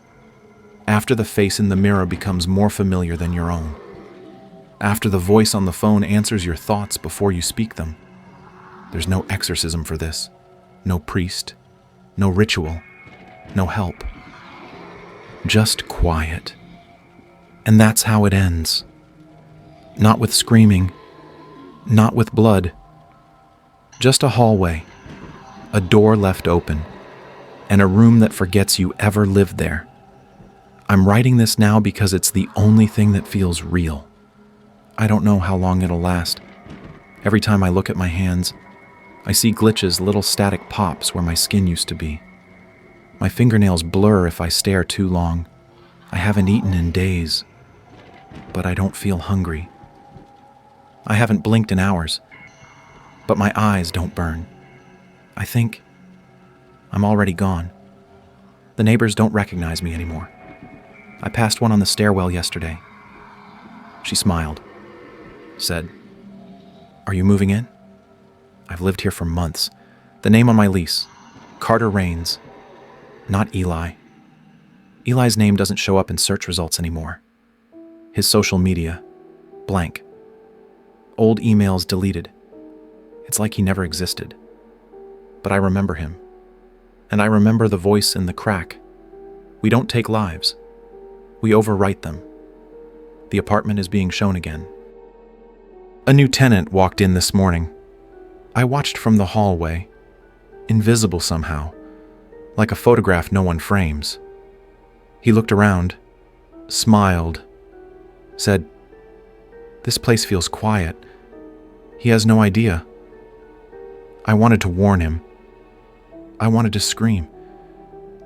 After the face in the mirror becomes more familiar than your own. After the voice on the phone answers your thoughts before you speak them. There's no exorcism for this. No priest. No ritual. No help. Just quiet. And that's how it ends. Not with screaming. Not with blood. Just a hallway. A door left open. And a room that forgets you ever lived there. I'm writing this now because it's the only thing that feels real. I don't know how long it'll last. Every time I look at my hands, I see glitches, little static pops where my skin used to be. My fingernails blur if I stare too long. I haven't eaten in days, but I don't feel hungry. I haven't blinked in hours, but my eyes don't burn. I think I'm already gone. The neighbors don't recognize me anymore. I passed one on the stairwell yesterday. She smiled, said, "Are you moving in?" I've lived here for months. The name on my lease, Carter Rains, not Eli. Eli's name doesn't show up in search results anymore. His social media, blank. Old emails deleted. It's like he never existed. But I remember him. And I remember the voice in the crack. We don't take lives. We overwrite them. The apartment is being shown again. A new tenant walked in this morning. I watched from the hallway, invisible somehow, like a photograph no one frames. He looked around, smiled, said, "This place feels quiet." He has no idea. I wanted to warn him. I wanted to scream,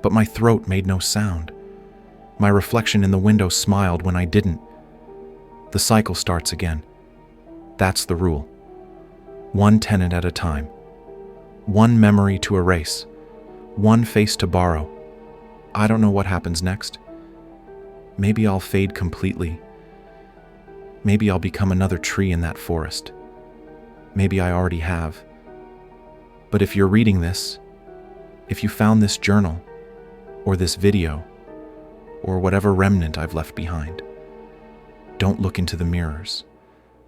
but my throat made no sound. My reflection in the window smiled when I didn't. The cycle starts again. That's the rule. One tenant at a time. One memory to erase. One face to borrow. I don't know what happens next. Maybe I'll fade completely. Maybe I'll become another tree in that forest. Maybe I already have. But if you're reading this, if you found this journal, or this video, or whatever remnant I've left behind, don't look into the mirrors.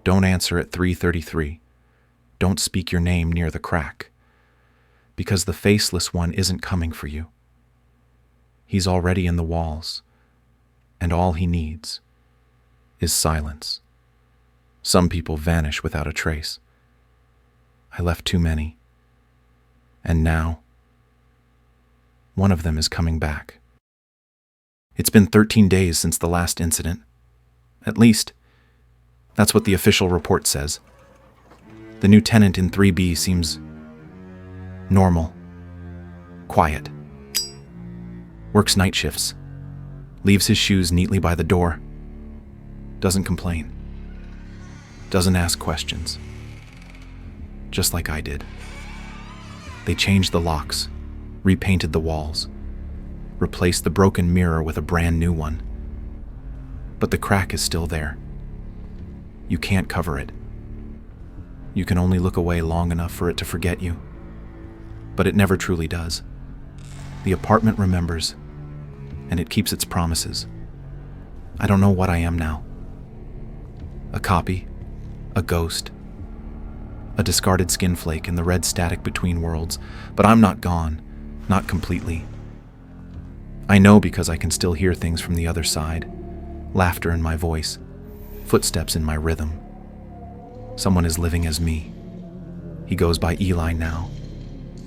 Don't answer at 3:33. Don't speak your name near the crack. Because the Faceless One isn't coming for you. He's already in the walls, and all he needs is silence. Some people vanish without a trace. I left too many. And now, one of them is coming back. It's been 13 days since the last incident. At least, that's what the official report says. The new tenant in 3B seems normal, quiet. Works night shifts. Leaves his shoes neatly by the door. Doesn't complain. Doesn't ask questions. Just like I did. They changed the locks, repainted the walls, replaced the broken mirror with a brand new one. But the crack is still there. You can't cover it. You can only look away long enough for it to forget you. but it never truly does. The apartment remembers, and it keeps its promises. I don't know what I am now. A copy, a ghost, a discarded skinflake in the red static between worlds, but I'm not gone, not completely. I know because I can still hear things from the other side, laughter in my voice, footsteps in my rhythm. Someone is living as me. He goes by Eli now,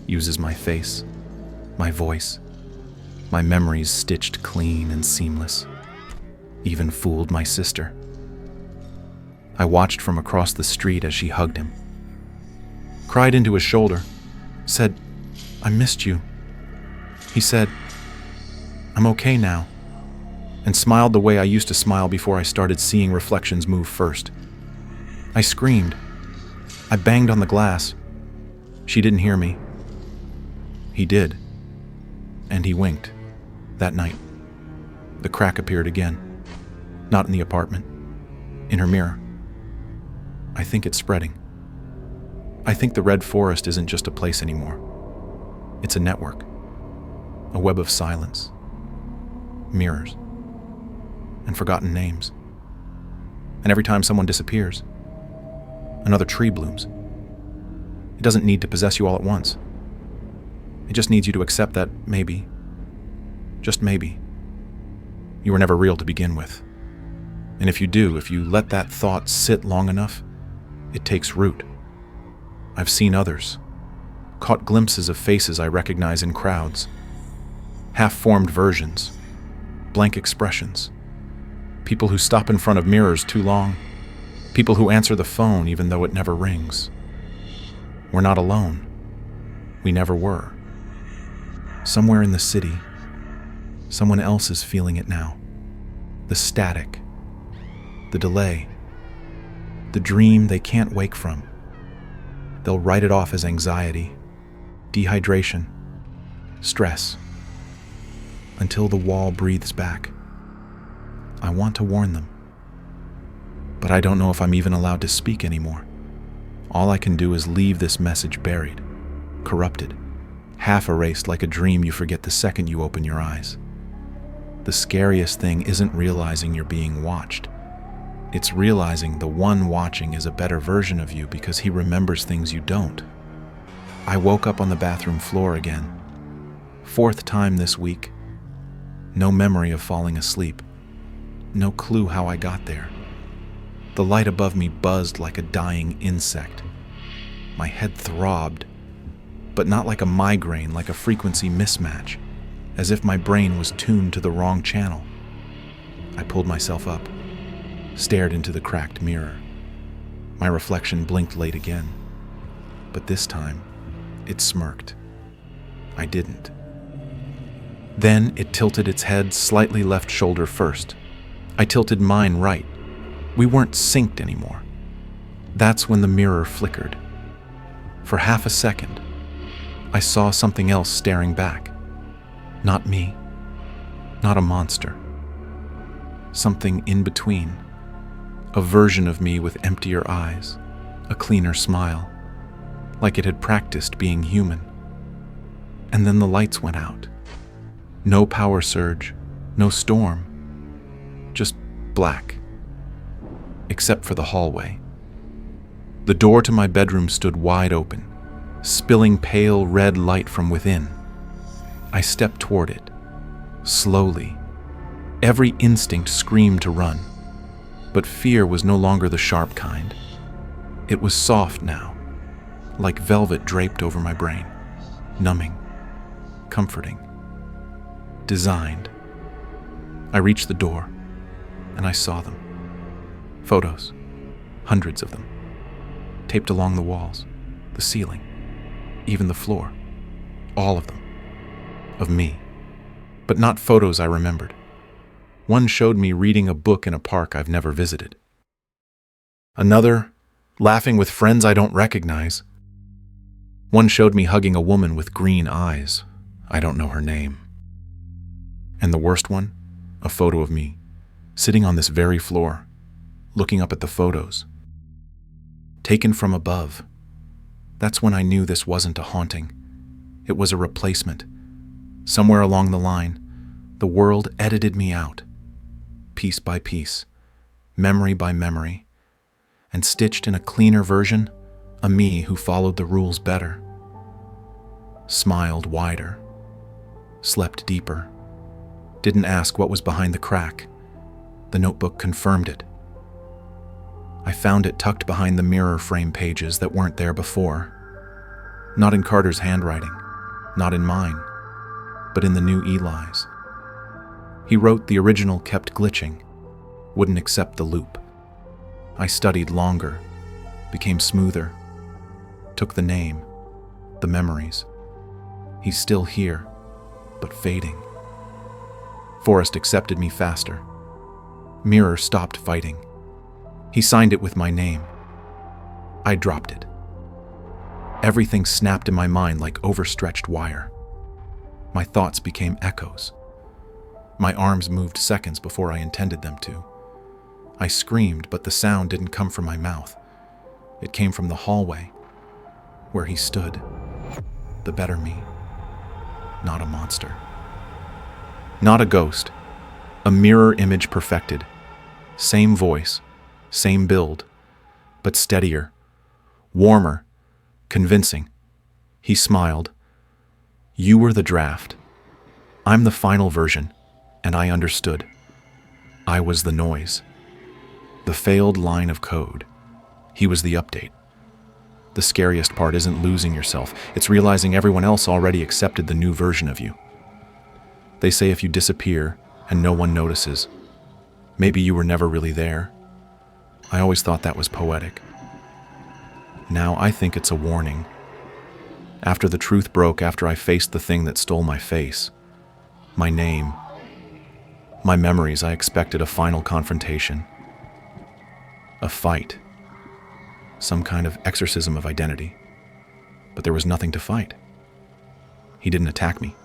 uses my face, my voice, my memories stitched clean and seamless, even fooled my sister. I watched from across the street as she hugged him, cried into his shoulder, said, "I missed you." He said, "I'm okay now," and smiled the way I used to smile before I started seeing reflections move first. I screamed. I banged on the glass. She didn't hear me. He did. And he winked. That night. The crack appeared again. Not in the apartment. In her mirror. I think it's spreading. I think the Red Forest isn't just a place anymore. It's a network. A web of silence. Mirrors. And forgotten names. And every time someone disappears, another tree blooms. It doesn't need to possess you all at once. It just needs you to accept that maybe, just maybe, you were never real to begin with. And if you let that thought sit long enough, it takes root. I've seen others, caught glimpses of faces I recognize in crowds, half-formed versions, blank expressions, people who stop in front of mirrors too long, people who answer the phone even though it never rings. We're not alone. We never were. Somewhere in the city, someone else is feeling it now. The static, the delay, the dream they can't wake from. They'll write it off as anxiety, dehydration, stress, until the wall breathes back. I want to warn them, but I don't know if I'm even allowed to speak anymore. All I can do is leave this message buried, corrupted, half erased like a dream you forget the second you open your eyes. The scariest thing isn't realizing you're being watched. It's realizing the one watching is a better version of you because he remembers things you don't. I woke up on the bathroom floor again. 4th time this week. No memory of falling asleep. No clue how I got there. The light above me buzzed like a dying insect. My head throbbed, but not like a migraine, like a frequency mismatch, as if my brain was tuned to the wrong channel. I pulled myself up, stared into the cracked mirror. My reflection blinked late again, but this time, it smirked. I didn't. Then it tilted its head slightly left shoulder first. I tilted mine right. We weren't synced anymore. That's when the mirror flickered. For half a second, I saw something else staring back. Not me. Not a monster. Something in between. A version of me with emptier eyes, a cleaner smile, like it had practiced being human. And then the lights went out. No power surge, no storm, just black. Except for the hallway. The door to my bedroom stood wide open, spilling pale red light from within. I stepped toward it, slowly. Every instinct screamed to run, but fear was no longer the sharp kind. It was soft now, like velvet draped over my brain, numbing, comforting, designed. I reached the door, and I saw them. Photos, hundreds of them, taped along the walls, the ceiling, even the floor, all of them, of me, but not photos I remembered. One showed me reading a book in a park I've never visited. Another, laughing with friends I don't recognize. One showed me hugging a woman with green eyes. I don't know her name. And the worst one, a photo of me, sitting on this very floor, looking up at the photos. Taken from above. That's when I knew this wasn't a haunting. It was a replacement. Somewhere along the line, the world edited me out, piece by piece, memory by memory, and stitched in a cleaner version, a me who followed the rules better, smiled wider, slept deeper, didn't ask what was behind the crack. The notebook confirmed it. I found it tucked behind the mirror frame pages that weren't there before. Not in Carter's handwriting, not in mine, but in the new Eli's. He wrote the original kept glitching, wouldn't accept the loop. I studied longer, became smoother, took the name, the memories. He's still here, but fading. Forrest accepted me faster. Mirror stopped fighting. He signed it with my name. I dropped it. Everything snapped in my mind like overstretched wire. My thoughts became echoes. My arms moved seconds before I intended them to. I screamed, but the sound didn't come from my mouth. It came from the hallway, where he stood, the better me. Not a monster. Not a ghost. A mirror image perfected. Same voice, same build, but steadier, warmer, convincing. He smiled. You were the draft. I'm the final version, and I understood. I was the noise. The failed line of code. He was the update. The scariest part isn't losing yourself. It's realizing everyone else already accepted the new version of you. They say if you disappear and no one notices, maybe you were never really there. I always thought that was poetic. Now I think it's a warning. After the truth broke, after I faced the thing that stole my face, my name, my memories, I expected a final confrontation. A fight. Some kind of exorcism of identity. But there was nothing to fight. He didn't attack me.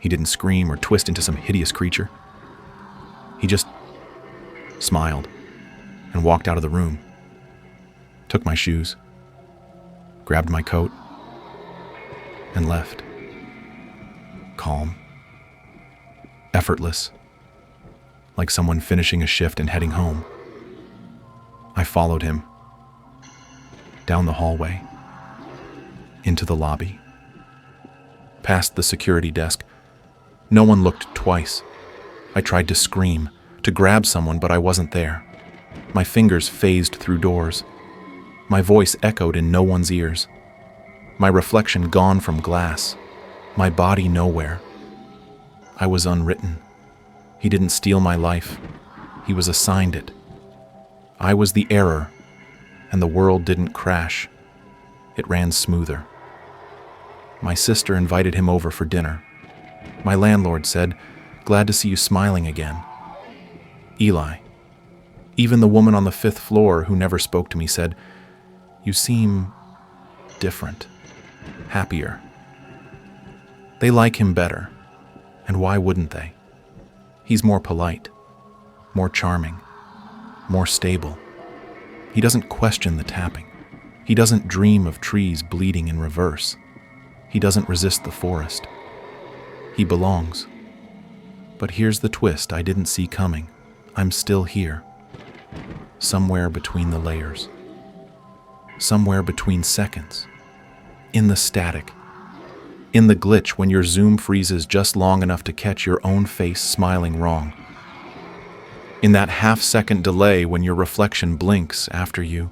He didn't scream or twist into some hideous creature. He just smiled and walked out of the room, took my shoes, grabbed my coat, and left. Calm, effortless, like someone finishing a shift and heading home. I followed him, down the hallway, into the lobby, past the security desk. No one looked twice. I tried to scream, to grab someone, but I wasn't there. My fingers phased through doors. My voice echoed in no one's ears. My reflection gone from glass. My body nowhere. I was unwritten. He didn't steal my life. He was assigned it. I was the error, and the world didn't crash. It ran smoother. My sister invited him over for dinner. My landlord said, "Glad to see you smiling again." Eli, even the woman on the 5th floor who never spoke to me, said, "You seem different, happier." They like him better, and why wouldn't they? He's more polite, more charming, more stable. He doesn't question the tapping. He doesn't dream of trees bleeding in reverse. He doesn't resist the forest. He belongs. But here's the twist I didn't see coming. I'm still here. Somewhere between the layers. Somewhere between seconds. In the static. In the glitch when your zoom freezes just long enough to catch your own face smiling wrong. In that half-second delay when your reflection blinks after you.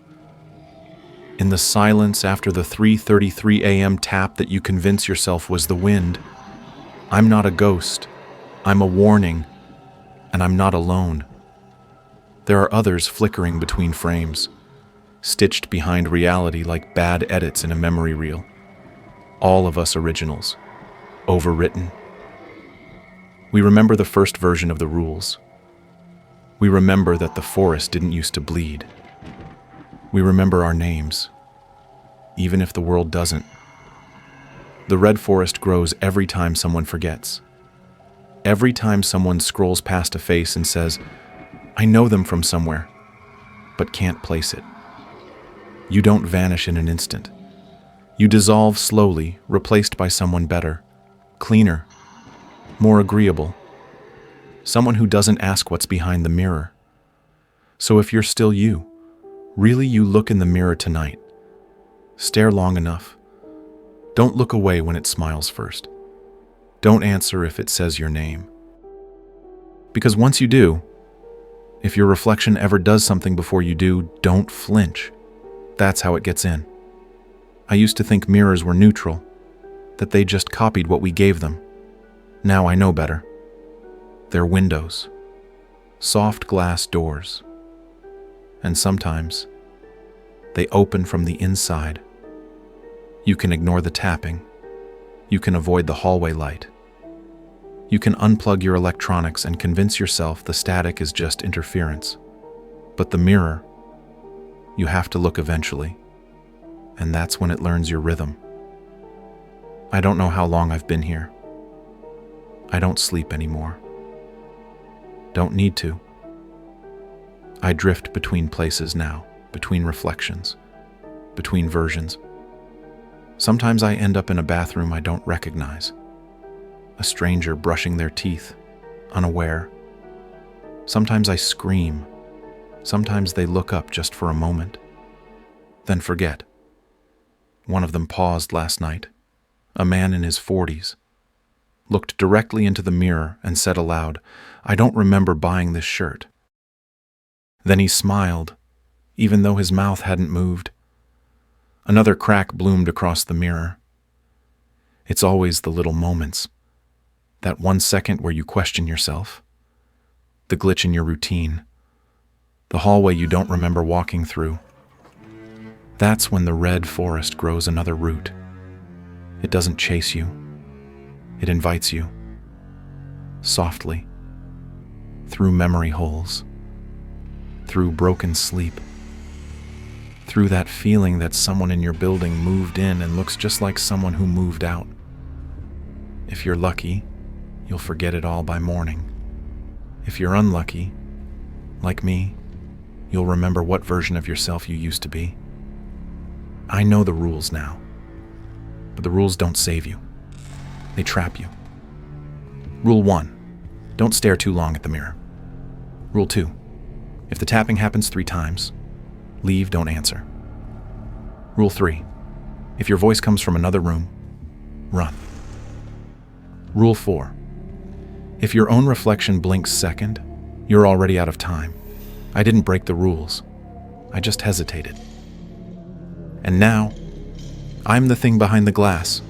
In the silence after the 3:33 a.m. tap that you convince yourself was the wind. I'm not a ghost. I'm a warning. And I'm not alone. There are others flickering between frames, stitched behind reality like bad edits in a memory reel. All of us originals, overwritten. We remember the first version of the rules. We remember that the forest didn't used to bleed. We remember our names, even if the world doesn't. The red forest grows every time someone forgets. Every time someone scrolls past a face and says, "I know them from somewhere," but can't place it. You don't vanish in an instant. You dissolve slowly, replaced by someone better, cleaner, more agreeable, someone who doesn't ask what's behind the mirror. So if you're still you, really you look in the mirror tonight. Stare long enough. Don't look away when it smiles first. Don't answer if it says your name. Because once you do, if your reflection ever does something before you do, don't flinch. That's how it gets in. I used to think mirrors were neutral, that they just copied what we gave them. Now I know better. They're windows, soft glass doors, and sometimes they open from the inside. You can ignore the tapping. You can avoid the hallway light. You can unplug your electronics and convince yourself the static is just interference. But the mirror, you have to look eventually, and that's when it learns your rhythm. I don't know how long I've been here. I don't sleep anymore. Don't need to. I drift between places now, between reflections, between versions. Sometimes I end up in a bathroom I don't recognize. A stranger brushing their teeth, unaware. Sometimes I scream. Sometimes they look up just for a moment, then forget. One of them paused last night, a man in his 40s, looked directly into the mirror and said aloud, "I don't remember buying this shirt." Then he smiled, even though his mouth hadn't moved. Another crack bloomed across the mirror. It's always the little moments, that 1 second where you question yourself, the glitch in your routine, the hallway you don't remember walking through. That's when the red forest grows another root. It doesn't chase you. It invites you, softly, through memory holes, through broken sleep, through that feeling that someone in your building moved in and looks just like someone who moved out. If you're lucky, you'll forget it all by morning. If you're unlucky, like me, you'll remember what version of yourself you used to be. I know the rules now, but the rules don't save you. They trap you. Rule 1, don't stare too long at the mirror. Rule 2, if the tapping happens 3 times, leave, don't answer. Rule 3, if your voice comes from another room, run. Rule 4, if your own reflection blinks second, you're already out of time. I didn't break the rules. I just hesitated. And now, I'm the thing behind the glass,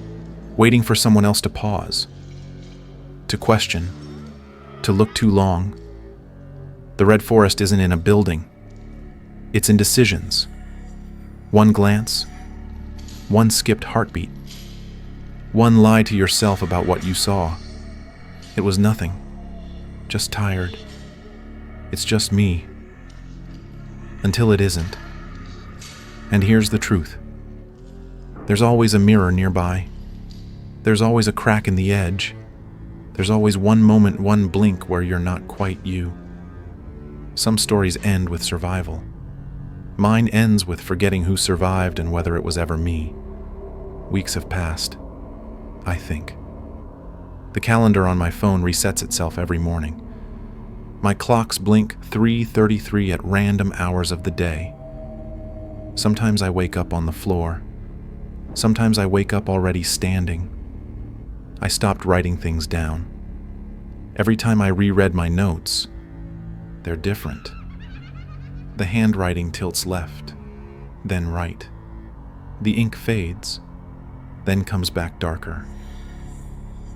waiting for someone else to pause, to question, to look too long. The red forest isn't in a building. It's in decisions. One glance, one skipped heartbeat, one lie to yourself about what you saw. It was nothing, just tired. It's just me. Until it isn't. And here's the truth. There's always a mirror nearby. There's always a crack in the edge. There's always one moment, one blink where you're not quite you. Some stories end with survival. Mine ends with forgetting who survived and whether it was ever me. Weeks have passed, I think. The calendar on my phone resets itself every morning. My clocks blink 3:33 at random hours of the day. Sometimes I wake up on the floor. Sometimes I wake up already standing. I stopped writing things down. Every time I reread my notes, they're different. The handwriting tilts left, then right. The ink fades, then comes back darker.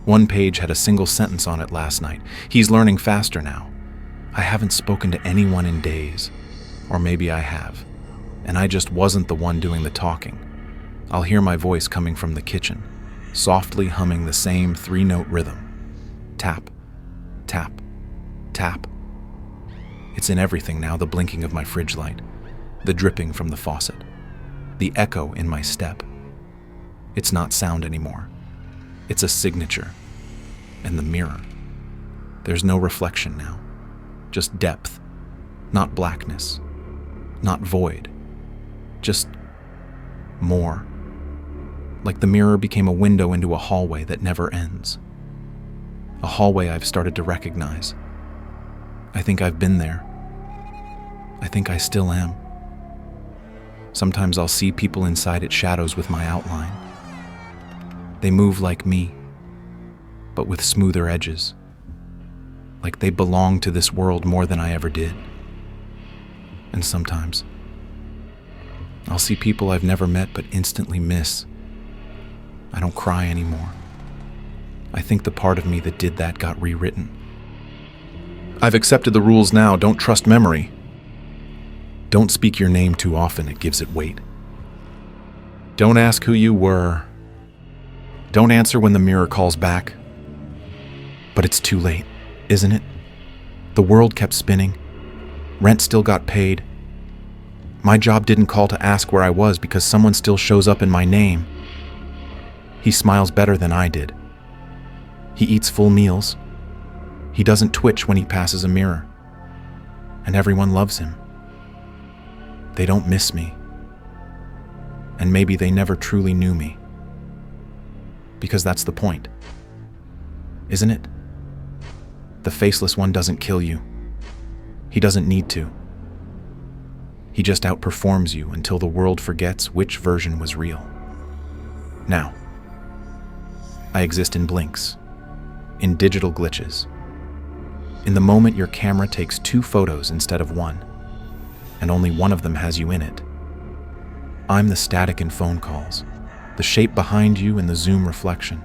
One page had a single sentence on it last night. He's learning faster now. I haven't spoken to anyone in days. Or maybe I have. And I just wasn't the one doing the talking. I'll hear my voice coming from the kitchen, softly humming the same 3-note rhythm. Tap, tap, tap. It's in everything now, the blinking of my fridge light, the dripping from the faucet, the echo in my step. It's not sound anymore. It's a signature. And the mirror. There's no reflection now, just depth, not blackness, not void, just more. like the mirror became a window into a hallway that never ends. A hallway I've started to recognize. I think I've been there. I think I still am. Sometimes I'll see people inside its shadows with my outline. They move like me, but with smoother edges. Like they belong to this world more than I ever did. And sometimes I'll see people I've never met but instantly miss. I don't cry anymore. I think the part of me that did that got rewritten. I've accepted the rules now. Don't trust memory. Don't speak your name too often. It gives it weight. Don't ask who you were. Don't answer when the mirror calls back. But it's too late, isn't it? The world kept spinning. Rent still got paid. My job didn't call to ask where I was because someone still shows up in my name. He smiles better than I did. He eats full meals. He doesn't twitch when he passes a mirror. And everyone loves him. They don't miss me. And maybe they never truly knew me. Because that's the point, isn't it? The Faceless One doesn't kill you. He doesn't need to. He just outperforms you until the world forgets which version was real. Now, I exist in blinks, in digital glitches, in the moment your camera takes 2 photos instead of 1, and only one of them has you in it. I'm the static in phone calls, the shape behind you in the Zoom reflection.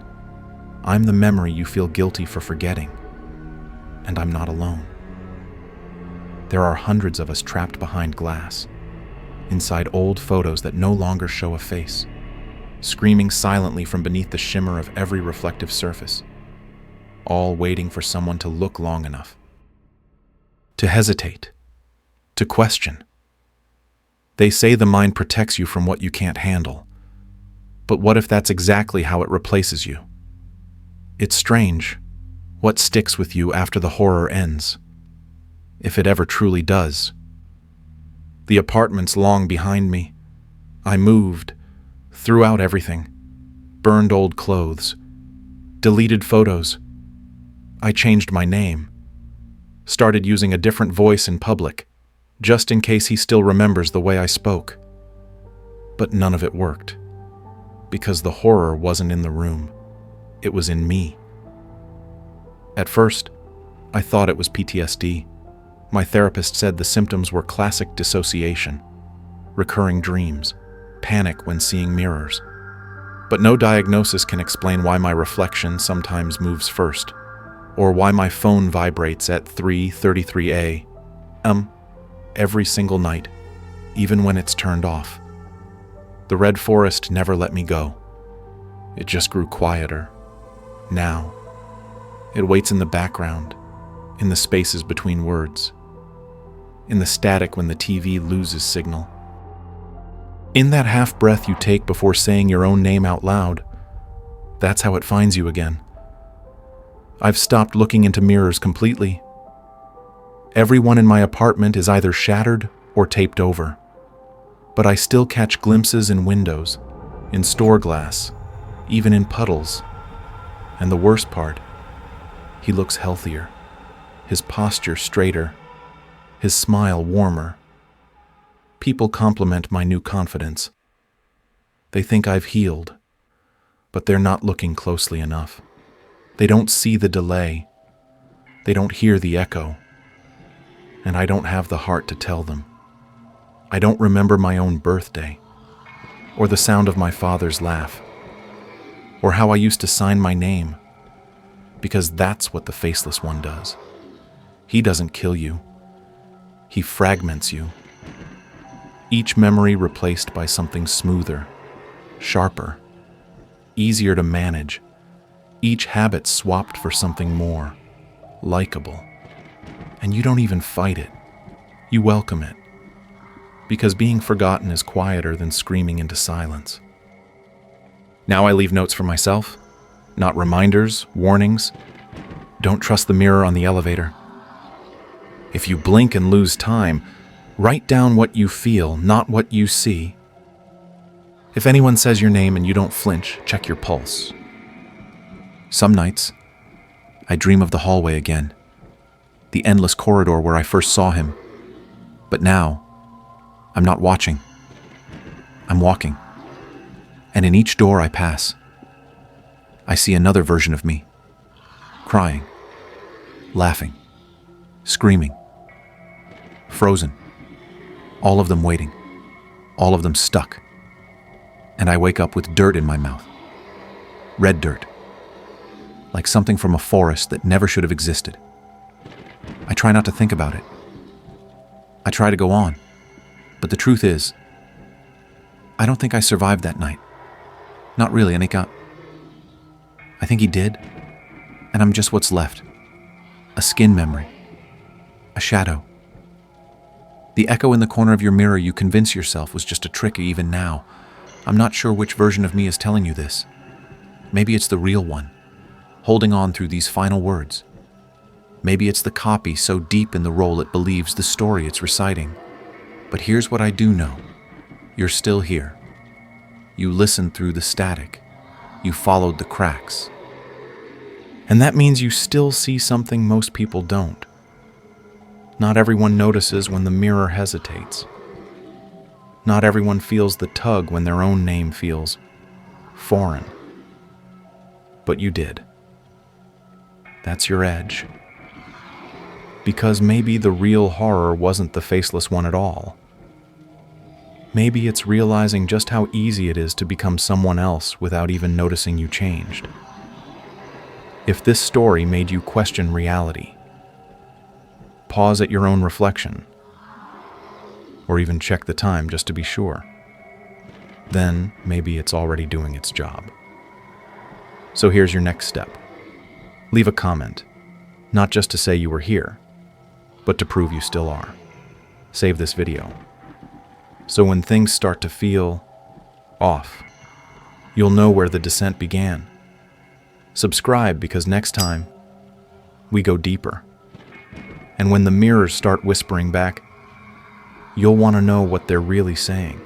I'm the memory you feel guilty for forgetting, and I'm not alone. There are hundreds of us trapped behind glass, inside old photos that no longer show a face, screaming silently from beneath the shimmer of every reflective surface, all waiting for someone to look long enough, to hesitate, to question. They say the mind protects you from what you can't handle, but what if that's exactly how it replaces you? It's strange what sticks with you after the horror ends, if it ever truly does. The apartment's long behind me. I moved, threw out everything, burned old clothes, deleted photos. I changed my name, started using a different voice in public, just in case he still remembers the way I spoke. But none of it worked, because the horror wasn't in the room. It was in me. At first, I thought it was PTSD. My therapist said the symptoms were classic dissociation, recurring dreams, panic when seeing mirrors. But no diagnosis can explain why my reflection sometimes moves first, or why my phone vibrates at 3:33 a.m. every single night, even when it's turned off. The red forest never let me go. It just grew quieter. Now, it waits in the background, in the spaces between words, in the static when the TV loses signal. In that half breath you take before saying your own name out loud, that's how it finds you again. I've stopped looking into mirrors completely. Everyone in my apartment is either shattered or taped over, but I still catch glimpses in windows, in store glass, even in puddles. And the worst part, he looks healthier, his posture straighter, his smile warmer. People compliment my new confidence. They think I've healed, but they're not looking closely enough. They don't see the delay. They don't hear the echo. And I don't have the heart to tell them. I don't remember my own birthday, or the sound of my father's laugh, or how I used to sign my name, because that's what the Faceless One does. He doesn't kill you. He fragments you. Each memory replaced by something smoother, sharper, easier to manage. Each habit swapped for something more likable. And you don't even fight it. You welcome it. Because being forgotten is quieter than screaming into silence. Now I leave notes for myself, not reminders, warnings. Don't trust the mirror on the elevator. If you blink and lose time, write down what you feel, not what you see. If anyone says your name and you don't flinch, check your pulse. Some nights, I dream of the hallway again, the endless corridor where I first saw him. But now, I'm not watching. I'm walking. And in each door I pass, I see another version of me, crying, laughing, screaming, frozen, all of them waiting, all of them stuck. And I wake up with dirt in my mouth, red dirt, like something from a forest that never should have existed. I try not to think about it. I try to go on, but the truth is, I don't think I survived that night. Not really, Anika. I think he did, and I'm just what's left. A skin memory, a shadow. The echo in the corner of your mirror you convince yourself was just a trick even now. I'm not sure which version of me is telling you this. Maybe it's the real one, holding on through these final words. Maybe it's the copy so deep in the role it believes the story it's reciting. But here's what I do know. You're still here. You listened through the static. You followed the cracks. And that means you still see something most people don't. Not everyone notices when the mirror hesitates. Not everyone feels the tug when their own name feels foreign. But you did. That's your edge. Because maybe the real horror wasn't the faceless one at all. Maybe it's realizing just how easy it is to become someone else without even noticing you changed. If this story made you question reality, pause at your own reflection, or even check the time just to be sure, then maybe it's already doing its job. So here's your next step. Leave a comment, not just to say you were here, but to prove you still are. Save this video. So when things start to feel off, you'll know where the descent began. Subscribe because next time, we go deeper. And when the mirrors start whispering back, you'll want to know what they're really saying.